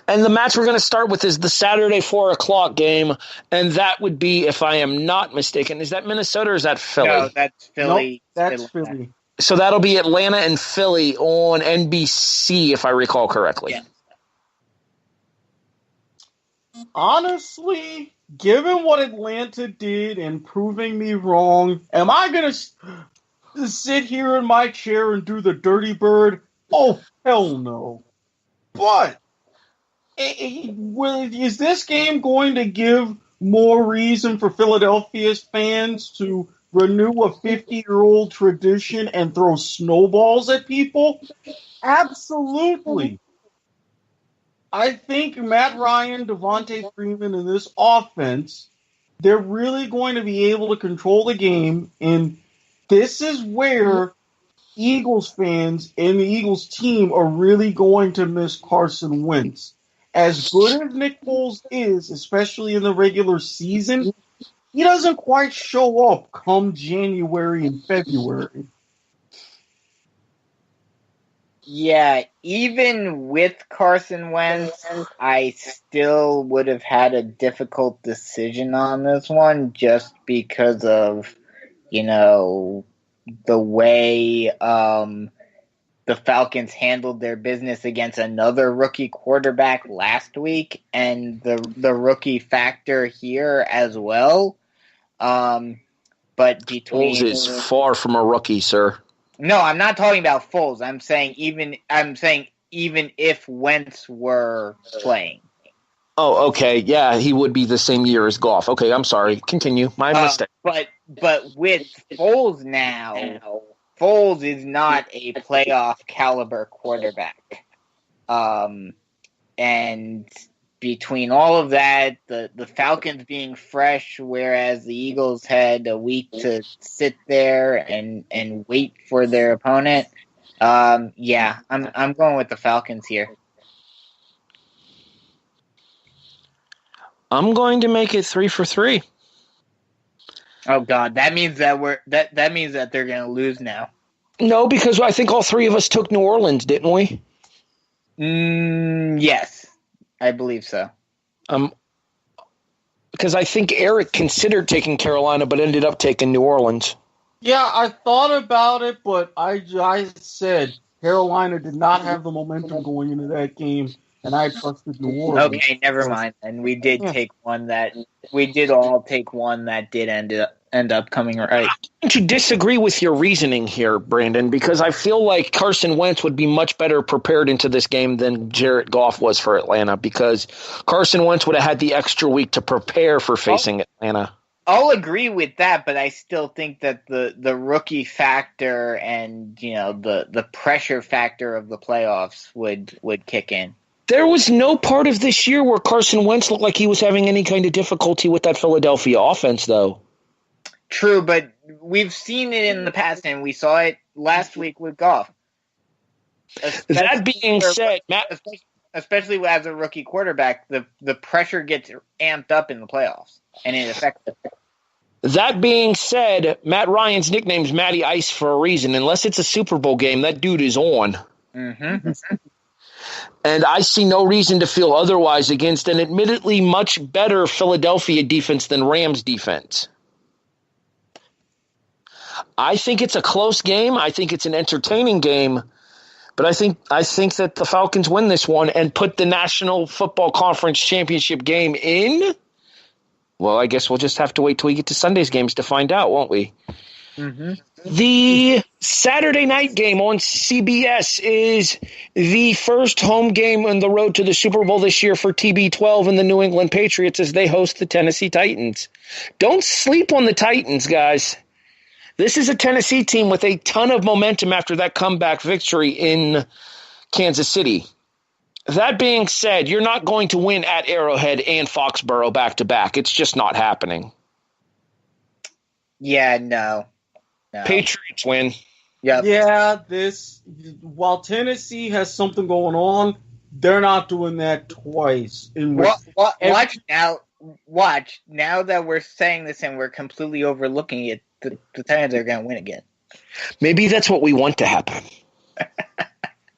And the match we're going to start with is the Saturday 4 o'clock game, and that would be, if I am not mistaken, is that Minnesota or is that Philly? No, that's Philly. Nope, that's Philly. So that'll be Atlanta and Philly on NBC, if I recall correctly. Yeah. Honestly, given what Atlanta did and proving me wrong, am I going to sit here in my chair and do the dirty bird? Oh, hell no. But is this game going to give more reason for Philadelphia's fans to renew a 50-year-old tradition and throw snowballs at people? Absolutely. I think Matt Ryan, Devontae Freeman, and this offense, they're really going to be able to control the game, and this is where Eagles fans and the Eagles team are really going to miss Carson Wentz. As good as Nick Foles is, especially in the regular season, he doesn't quite show up come January and February. Yeah, even with Carson Wentz, I still would have had a difficult decision on this one just because of, the way the Falcons handled their business against another rookie quarterback last week and the rookie factor here as well. But between Foles is far from a rookie, sir. No, I'm not talking about Foles. I'm saying even if Wentz were playing. Oh, okay. Yeah, he would be the same year as Goff. Okay, I'm sorry. Continue. My mistake. But with Foles now, Foles is not a playoff caliber quarterback. And between all of that, the Falcons being fresh, whereas the Eagles had a week to sit there and wait for their opponent. I'm going with the Falcons here. I'm going to make it 3 for 3. Oh God, that means that they're going to lose now. No, because I think all three of us took New Orleans, didn't we? Yes, I believe so. Because I think Erik considered taking Carolina, but ended up taking New Orleans. Yeah, I thought about it, but I said Carolina did not have the momentum going into that game, and I trusted New Orleans. Okay, never mind. And we did take one that we did all take one that did end up coming right. I'm going to disagree with your reasoning here, Brandon, because I feel like Carson Wentz would be much better prepared into this game than Jared Goff was for Atlanta, because Carson Wentz would have had the extra week to prepare for facing Atlanta. I'll agree with that, but I still think that the rookie factor and the pressure factor of the playoffs would kick in. There was no part of this year where Carson Wentz looked like he was having any kind of difficulty with that Philadelphia offense, though. True, but we've seen it in the past, and we saw it last week with Goff. That being said, Matt, especially as a rookie quarterback, the pressure gets amped up in the playoffs, and it affects it. That being said, Matt Ryan's nickname's Matty Ice for a reason. Unless it's a Super Bowl game, that dude is on. Mm-hmm. And I see no reason to feel otherwise against an admittedly much better Philadelphia defense than Rams defense. I think it's a close game. I think it's an entertaining game. But I think that the Falcons win this one and put the National Football Conference Championship game in. Well, I guess we'll just have to wait till we get to Sunday's games to find out, won't we? Mm-hmm. The Saturday night game on CBS is the first home game on the road to the Super Bowl this year for TB12 and the New England Patriots as they host the Tennessee Titans. Don't sleep on the Titans, guys. This is a Tennessee team with a ton of momentum after that comeback victory in Kansas City. That being said, you're not going to win at Arrowhead and Foxborough back-to-back. It's just not happening. Yeah, no. Patriots win. Yep. Yeah, while Tennessee has something going on, they're not doing that twice. Watch now that we're saying this and we're completely overlooking it, the Titans are going to win again. Maybe that's what we want to happen.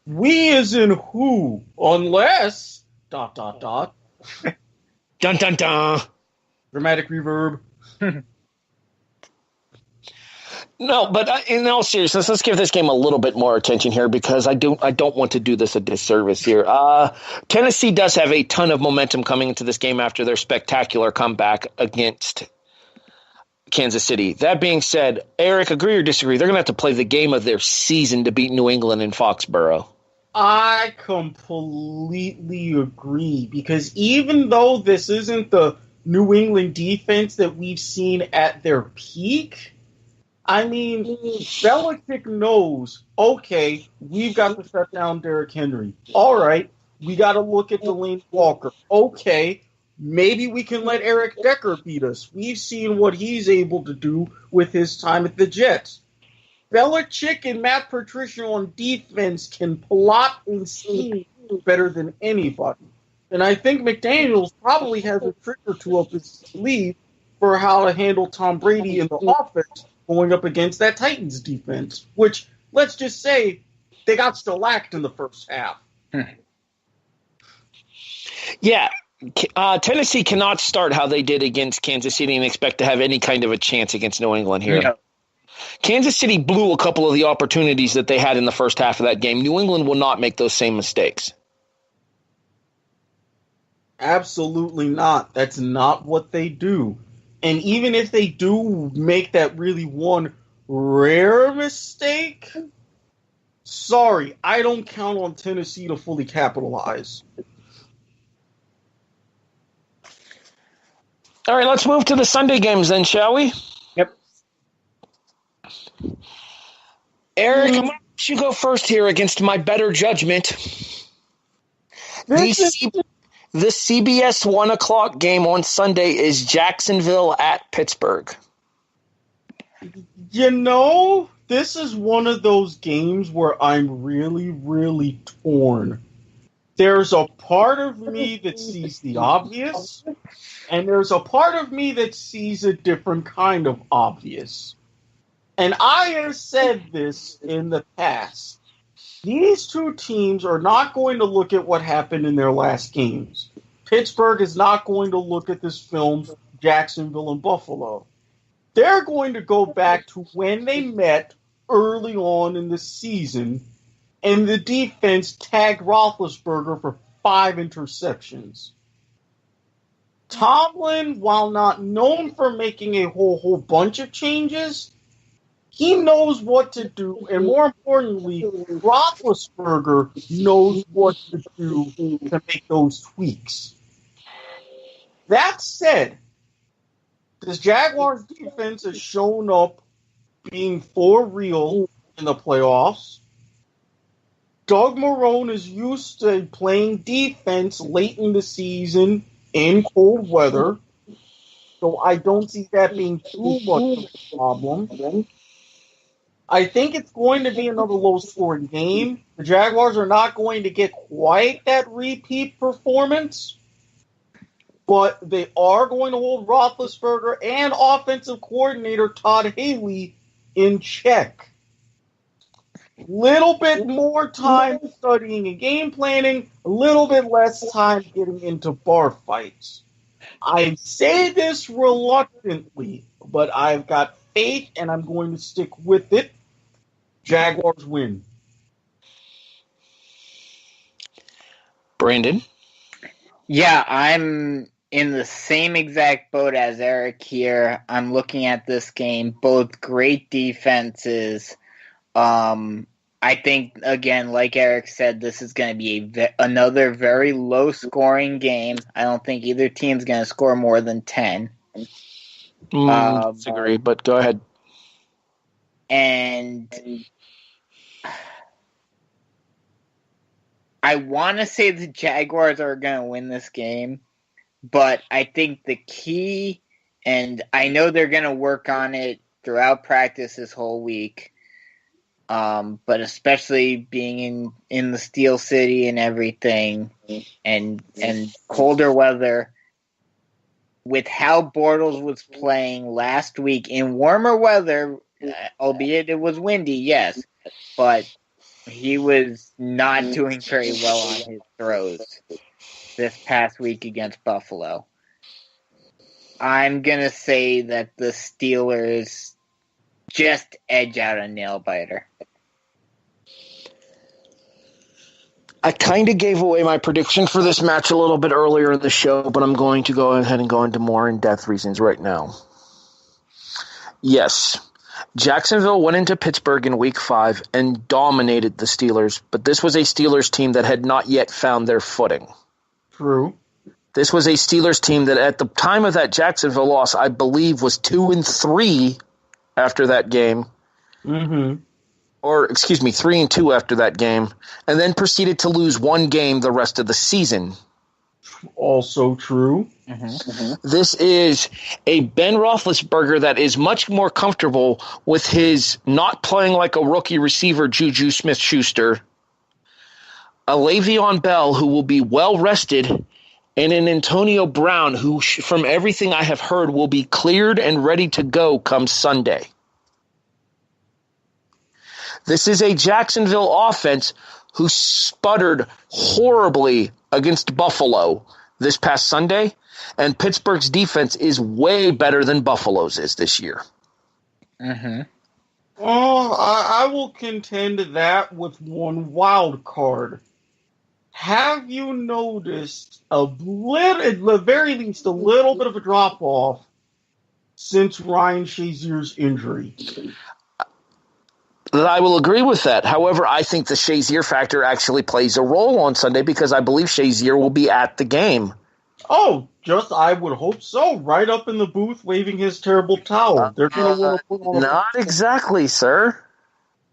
We as in who? Unless ... Dun dun dun. Dramatic reverb. No, but in all seriousness, let's give this game a little bit more attention here because I don't want to do this a disservice here. Tennessee does have a ton of momentum coming into this game after their spectacular comeback against Kansas City. That being said, Erik, agree or disagree? They're going to have to play the game of their season to beat New England in Foxborough. I completely agree because even though this isn't the New England defense that we've seen at their peak, I mean, Belichick knows, okay, we've got to shut down Derrick Henry. All right, we got to look at Delane Walker. Okay, maybe we can let Eric Decker beat us. We've seen what he's able to do with his time at the Jets. Belichick and Matt Patricia on defense can plot and scheme better than anybody. And I think McDaniels probably has a trick or two up his sleeve for how to handle Tom Brady in the offense going up against that Titans defense, which, let's just say, they got shellacked in the first half. Yeah, Tennessee cannot start how they did against Kansas City and expect to have any kind of a chance against New England here. No. Kansas City blew a couple of the opportunities that they had in the first half of that game. New England will not make those same mistakes. Absolutely not. That's not what they do. And even if they do make that really one rare mistake, sorry, I don't count on Tennessee to fully capitalize. All right, let's move to the Sunday games then, shall we? Yep. Erik, I'm going to let you go first here against my better judgment. The CBS 1 o'clock game on Sunday is Jacksonville at Pittsburgh. You know, this is one of those games where I'm really, really torn. There's a part of me that sees the obvious, and there's a part of me that sees a different kind of obvious. And I have said this in the past. These two teams are not going to look at what happened in their last games. Pittsburgh is not going to look at this film, Jacksonville and Buffalo. They're going to go back to when they met early on in the season, and the defense tagged Roethlisberger for 5 interceptions. Tomlin, while not known for making a whole bunch of changes, he knows what to do, and more importantly, Roethlisberger knows what to do to make those tweaks. That said, this Jaguars defense has shown up being for real in the playoffs. Doug Marrone is used to playing defense late in the season in cold weather, so I don't see that being too much of a problem. I think it's going to be another low-scoring game. The Jaguars are not going to get quite that repeat performance, but they are going to hold Roethlisberger and offensive coordinator Todd Haley in check. Little bit more time studying and game planning, a little bit less time getting into bar fights. I say this reluctantly, but I've got faith and I'm going to stick with it. Jaguars win. Brandon? Yeah, I'm in the same exact boat as Erik here. I'm looking at this game, both great defenses. I think, again, like Erik said, this is going to be another very low-scoring game. I don't think either team's going to score more than 10. Disagree, but go ahead. And I want to say the Jaguars are going to win this game, but I think the key, and I know they're going to work on it throughout practice this whole week, but especially being in the Steel City and everything, and colder weather, with how Bortles was playing last week in warmer weather, albeit it was windy, yes, but he was not doing very well on his throws this past week against Buffalo. I'm going to say that the Steelers just edge out a nail-biter. I kind of gave away my prediction for this match a little bit earlier in the show, but I'm going to go ahead and go into more in-depth reasons right now. Yes, Jacksonville went into Pittsburgh in Week 5 and dominated the Steelers, but this was a Steelers team that had not yet found their footing. True. This was a Steelers team that at the time of that Jacksonville loss, I believe, was 2-3 after that game. Mm-hmm. Or, 3-2 after that game, and then proceeded to lose one game the rest of the season. Also true. This is a Ben Roethlisberger that is much more comfortable with his not playing like a rookie receiver, Juju Smith-Schuster, a Le'Veon Bell who will be well rested, and an Antonio Brown who, from everything I have heard, will be cleared and ready to go come Sunday. This is a Jacksonville offense who sputtered horribly against Buffalo this past Sunday, and Pittsburgh's defense is way better than Buffalo's is this year. Mm-hmm. Oh, I will contend that with one wild card. Have you noticed at the very least, a little bit of a drop-off since Ryan Shazier's injury? I will agree with that. However, I think the Shazier factor actually plays a role on Sunday because I believe Shazier will be at the game. Oh, I would hope so. Right up in the booth waving his terrible towel. They're going to want to put on Not exactly, sir.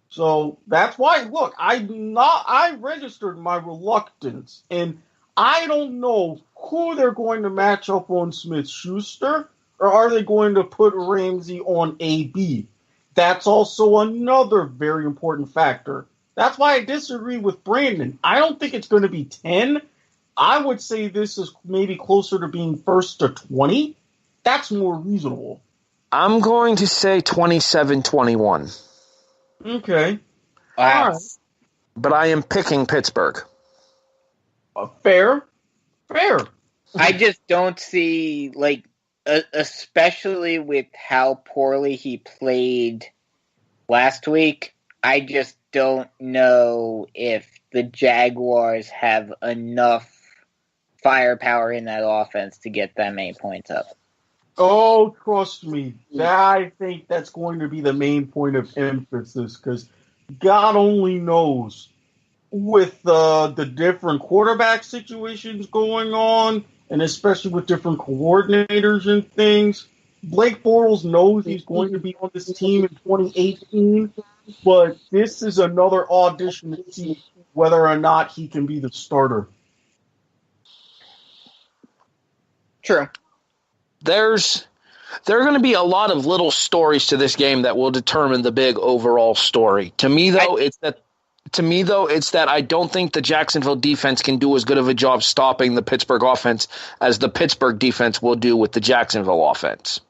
So that's why, look, I registered my reluctance, and I don't know who they're going to match up on Smith-Schuster, or are they going to put Ramsey on AB? That's also another very important factor. That's why I disagree with Brandon. I don't think it's going to be 10. I would say this is maybe closer to being first to 20. That's more reasonable. I'm going to say 27-21. Okay. Wow. All right. But I am picking Pittsburgh. Fair. I just don't see, like, especially with how poorly he played last week, I just don't know if the Jaguars have enough firepower in that offense to get that many points up. Oh, trust me. I think that's going to be the main point of emphasis because God only knows with the different quarterback situations going on, and especially with different coordinators and things. Blake Bortles knows he's going to be on this team in 2018, but this is another audition to see whether or not he can be the starter. True. There are going to be a lot of little stories to this game that will determine the big overall story. To me, though, it's that I don't think the Jacksonville defense can do as good of a job stopping the Pittsburgh offense as the Pittsburgh defense will do with the Jacksonville offense.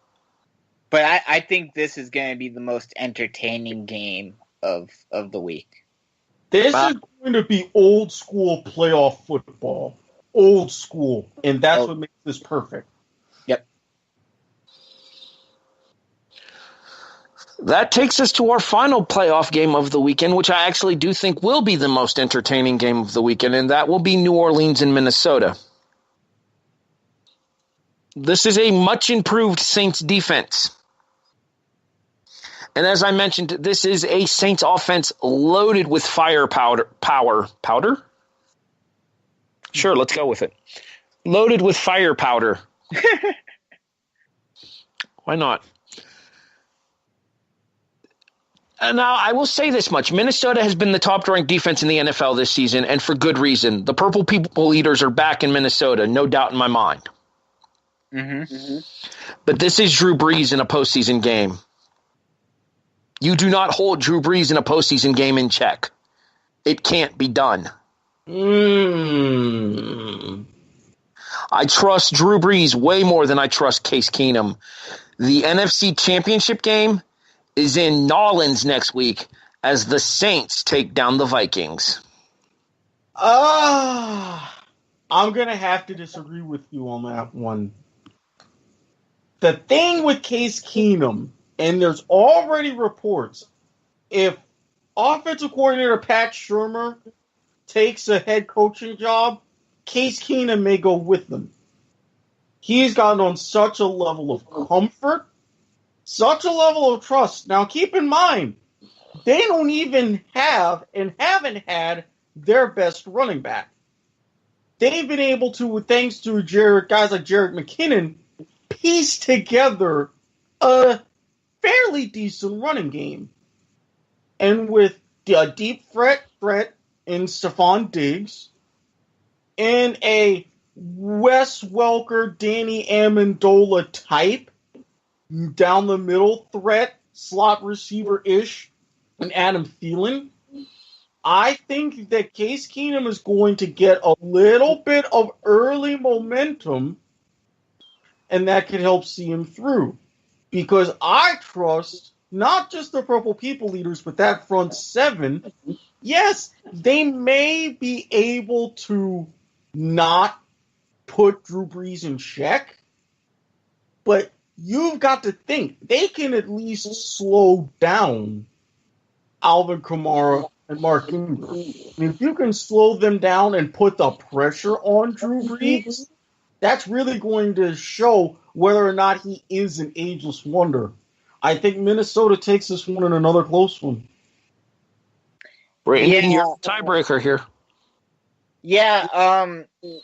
But I think this is going to be the most entertaining game of the week. This is going to be old school playoff football. Old school. And that's what makes this perfect. Yep. That takes us to our final playoff game of the weekend, which I actually do think will be the most entertaining game of the weekend, and that will be New Orleans and Minnesota. This is a much improved Saints defense. And as I mentioned, this is a Saints offense loaded with firepower. Powder? Sure, let's go with it. Loaded with fire powder. Why not? Now, I will say this much. Minnesota has been the top-ranked defense in the NFL this season, and for good reason. The Purple People Eaters are back in Minnesota, no doubt in my mind. Mm-hmm. But this is Drew Brees in a postseason game. You do not hold Drew Brees in a postseason game in check. It can't be done. I trust Drew Brees way more than I trust Case Keenum. The NFC Championship game is in Nolans next week as the Saints take down the Vikings. I'm going to have to disagree with you on that one. The thing with Case Keenum, and there's already reports, if offensive coordinator Pat Shurmur takes a head coaching job, Case Keenum may go with them. He's gotten on such a level of comfort, such a level of trust. Now, keep in mind, they don't even have and haven't had their best running back. They've been able to, thanks to guys like Jerick McKinnon, piece together a fairly decent running game. And with a deep threat in Stephon Diggs and a Wes Welker, Danny Amendola type down the middle threat, slot receiver-ish, and Adam Thielen, I think that Case Keenum is going to get a little bit of early momentum, and that could help see him through. Because I trust not just the Purple People Leaders, but that front seven. Yes, they may be able to not put Drew Brees in check, but you've got to think they can at least slow down Alvin Kamara and Mark Ingram. I mean, if you can slow them down and put the pressure on Drew Brees, that's really going to show whether or not he is an ageless wonder. I think Minnesota takes this one in another close one. Brandon, you're the tiebreaker here. Yeah,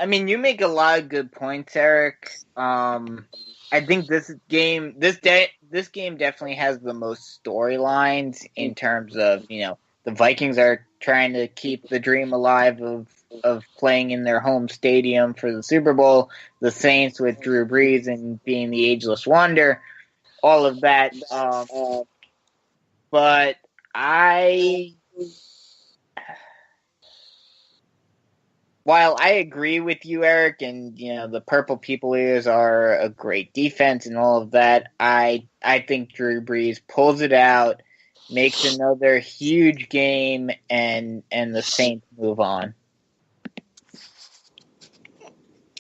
I mean, you make a lot of good points, Erik. I think this game definitely has the most storylines in terms of, the Vikings are trying to keep the dream alive of playing in their home stadium for the Super Bowl. The Saints with Drew Brees and being the ageless wonder, all of that. But while I agree with you, Erik, and the Purple People Eaters are a great defense and all of that, I think Drew Brees pulls it out, makes another huge game, and the Saints move on.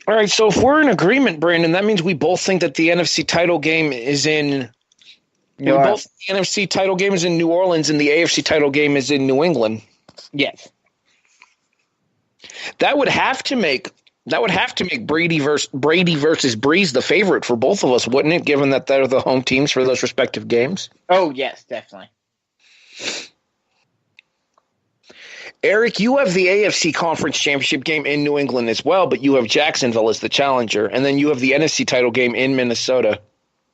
All right, so if we're in agreement, Brandon, that means we both think that the NFC title game is in New Orleans. The NFC title game is in New Orleans, and the AFC title game is in New England. Yes. That would have to make Brady versus Brees the favorite for both of us, wouldn't it? Given that they're the home teams for those respective games. Oh yes, definitely. Erik, you have the AFC Conference Championship game in New England as well, but you have Jacksonville as the challenger, and then you have the NFC title game in Minnesota.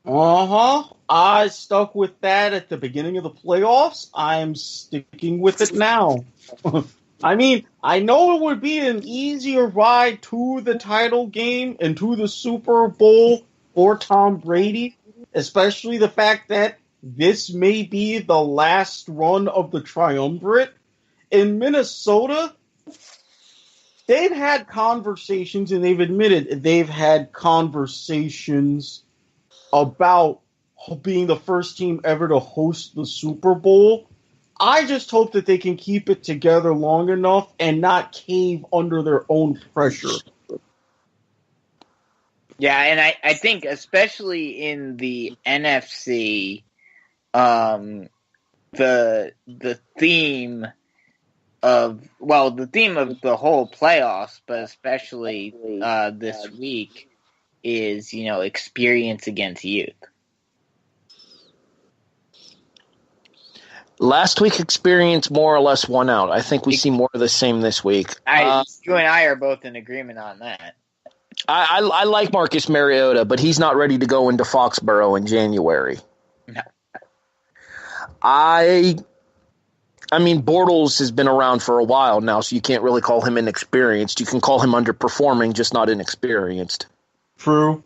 I stuck with that at the beginning of the playoffs. I'm sticking with it now. I mean, I know it would be an easier ride to the title game and to the Super Bowl for Tom Brady, especially the fact that this may be the last run of the triumvirate. In Minnesota, they've had conversations, and they've admitted they've had conversations about being the first team ever to host the Super Bowl. I just hope that they can keep it together long enough and not cave under their own pressure. Yeah, and I think especially in the NFC, the theme of the whole playoffs, but especially this week, is experience against youth. Last week, experience more or less won out. I think we see more of the same this week. You and I are both in agreement on that. I like Marcus Mariota, but he's not ready to go into Foxborough in January. No. I mean, Bortles has been around for a while now, so you can't really call him inexperienced. You can call him underperforming, just not inexperienced. True.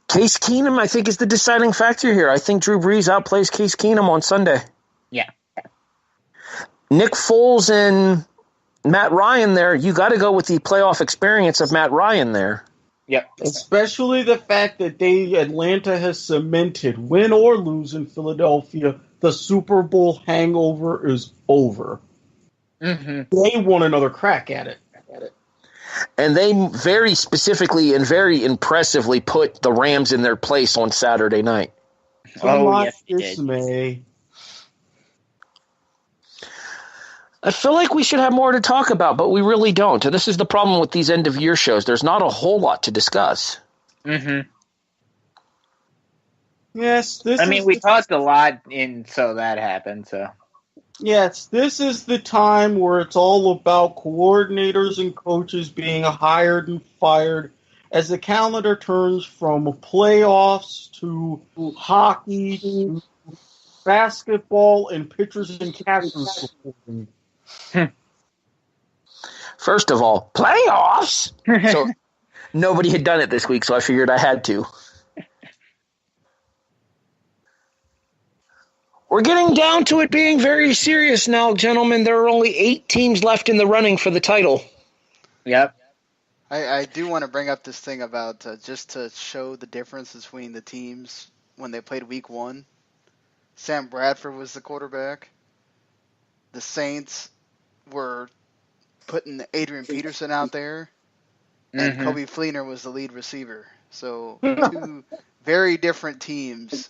Case Keenum, I think, is the deciding factor here. I think Drew Brees outplays Case Keenum on Sunday. Yeah. Nick Foles and Matt Ryan there, you got to go with the playoff experience of Matt Ryan there. Yep. Especially the fact that Atlanta has cemented, win or lose in Philadelphia, the Super Bowl hangover is over. Mm-hmm. They want another crack at it. And they very specifically and very impressively put the Rams in their place on Saturday night. Yes, dismay. I feel like we should have more to talk about, but we really don't. And this is the problem with these end-of-year shows. There's not a whole lot to discuss. Mm-hmm. Yes, we talked a lot, so that happened, so... Yes, this is the time where it's all about coordinators and coaches being hired and fired as the calendar turns from playoffs to hockey to basketball and pitchers and catchers. First of all, playoffs? So nobody had done it this week, so I figured I had to. We're getting down to it being very serious now, gentlemen. There are only 8 teams left in the running for the title. Yep. I do want to bring up this thing about just to show the difference between the teams when they played week 1. Sam Bradford was the quarterback. The Saints were putting Adrian Peterson out there. And Kobe Fleener was the lead receiver. So 2 very different teams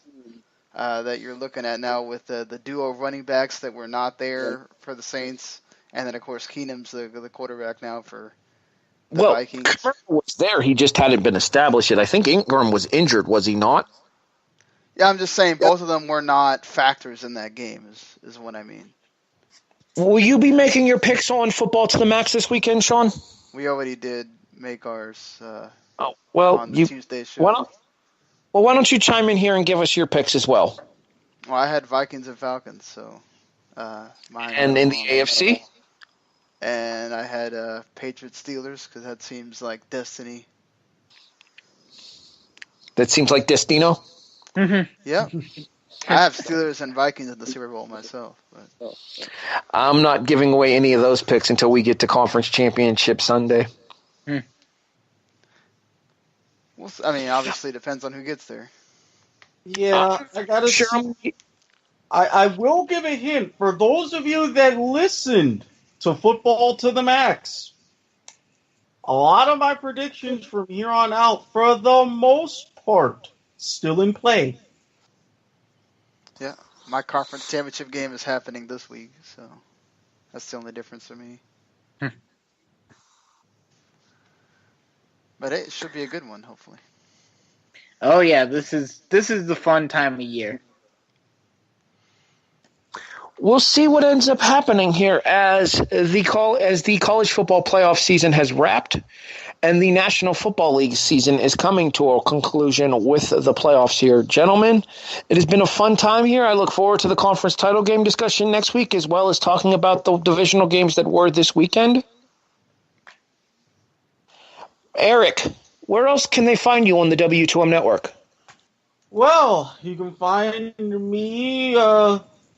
that you're looking at now with the duo of running backs that were not there for the Saints. And then, of course, Keenum's the quarterback now for the Vikings. Kerr was there. He just hadn't been established yet. I think Ingram was injured, was he not? Yeah, I'm just saying both of them were not factors in that game is what I mean. Will you be making your picks on football to the max this weekend, Sean? We already did make ours on the Tuesday show. Why don't you chime in here and give us your picks as well? Well, I had Vikings and Falcons, so mine. And in the AFC? And I had Patriots Steelers because that seems like destiny. That seems like Destino? Yeah. I have Steelers and Vikings in the Super Bowl myself. But. I'm not giving away any of those picks until we get to Conference Championship Sunday. Well, I mean, obviously it depends on who gets there. Yeah, I gotta see. I will give a hint for those of you that listened to Football to the Max. A lot of my predictions from here on out, for the most part, still in play. Yeah, my conference championship game is happening this week, so that's the only difference for me. But it should be a good one, hopefully. Oh yeah, this is the fun time of year. We'll see what ends up happening here as the college football playoff season has wrapped and the National Football League season is coming to a conclusion with the playoffs here. Gentlemen, it has been a fun time here. I look forward to the conference title game discussion next week, as well as talking about the divisional games that were this weekend. Erik, where else can they find you on the W2M network? Well, you can find me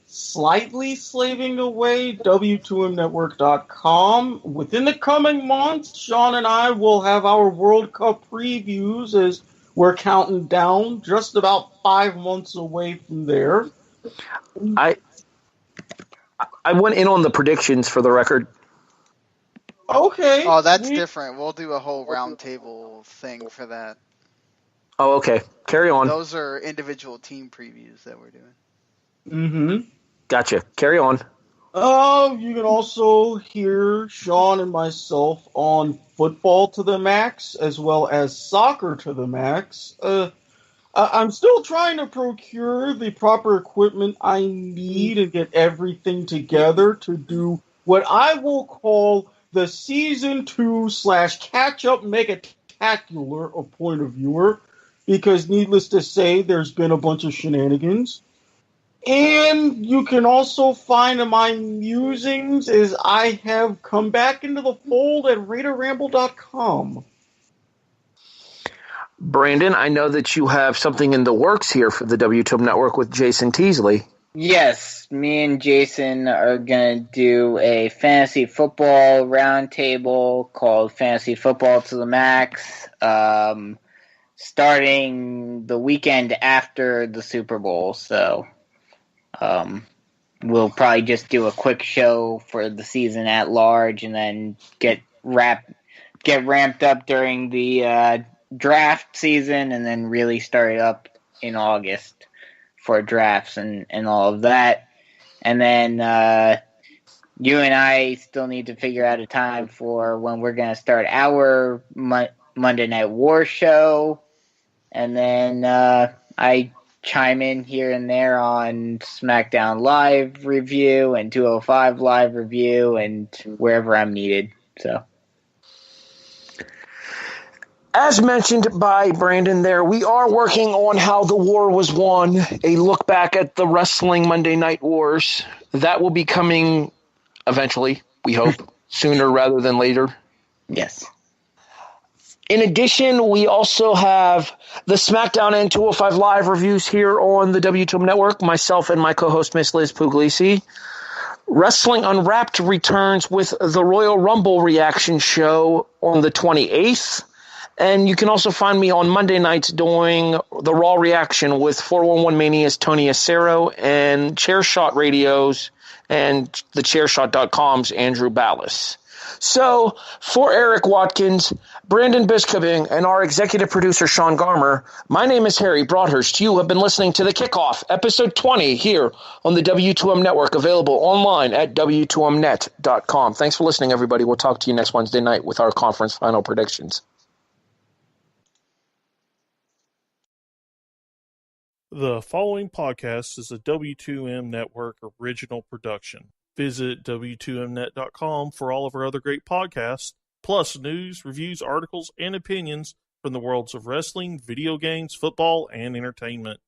slightly slaving away, W2Mnetwork.com. Within the coming months, Sean and I will have our World Cup previews as we're counting down, just about 5 months away from there. I went in on the predictions for the record. Okay. Oh, that's different. We'll do a whole roundtable thing for that. Oh, okay. Carry on. Those are individual team previews that we're doing. Mm-hmm. Gotcha. Carry on. You can also hear Sean and myself on Football to the Max, as well as Soccer to the Max. I'm still trying to procure the proper equipment I need and get everything together to do what I will call the Season 2 / catch-up mega-tacular of Point of Viewer, because needless to say, there's been a bunch of shenanigans. And you can also find my musings as I have come back into the fold at RaiderRamble.com. Brandon, I know that you have something in the works here for the WTOM network with Jason Teasley. Yes, me and Jason are going to do a fantasy football roundtable called Fantasy Football to the Max, starting the weekend after the Super Bowl. So we'll probably just do a quick show for the season at large and then get ramped up during the draft season and then really start it up in August for drafts and all of that. And then you and I still need to figure out a time for when we're going to start our Monday Night War show. And then I chime in here and there on SmackDown Live review and 205 Live review and wherever I'm needed. So, as mentioned by Brandon there, we are working on How the War Was Won, a look back at the wrestling Monday Night Wars. That will be coming eventually, we hope, sooner rather than later. Yes. In addition, we also have the SmackDown and 205 Live reviews here on the WTOM network, myself and my co-host, Miss Liz Puglisi. Wrestling Unwrapped returns with the Royal Rumble reaction show on the 28th. And you can also find me on Monday nights doing the Raw reaction with 411 Mania's Tony Acero and Chairshot Radios and the Chairshot.com's Andrew Ballas. So, for Erik Watkins, Brandon Biskobing, and our executive producer, Sean Garmer, my name is Harry Broadhurst. You have been listening to The Kickoff, episode 20, here on the W2M Network, available online at W2Mnet.com. Thanks for listening, everybody. We'll talk to you next Wednesday night with our conference final predictions. The following podcast is a W2M Network original production. Visit W2Mnet.com for all of our other great podcasts, plus news, reviews, articles, and opinions from the worlds of wrestling, video games, football, and entertainment.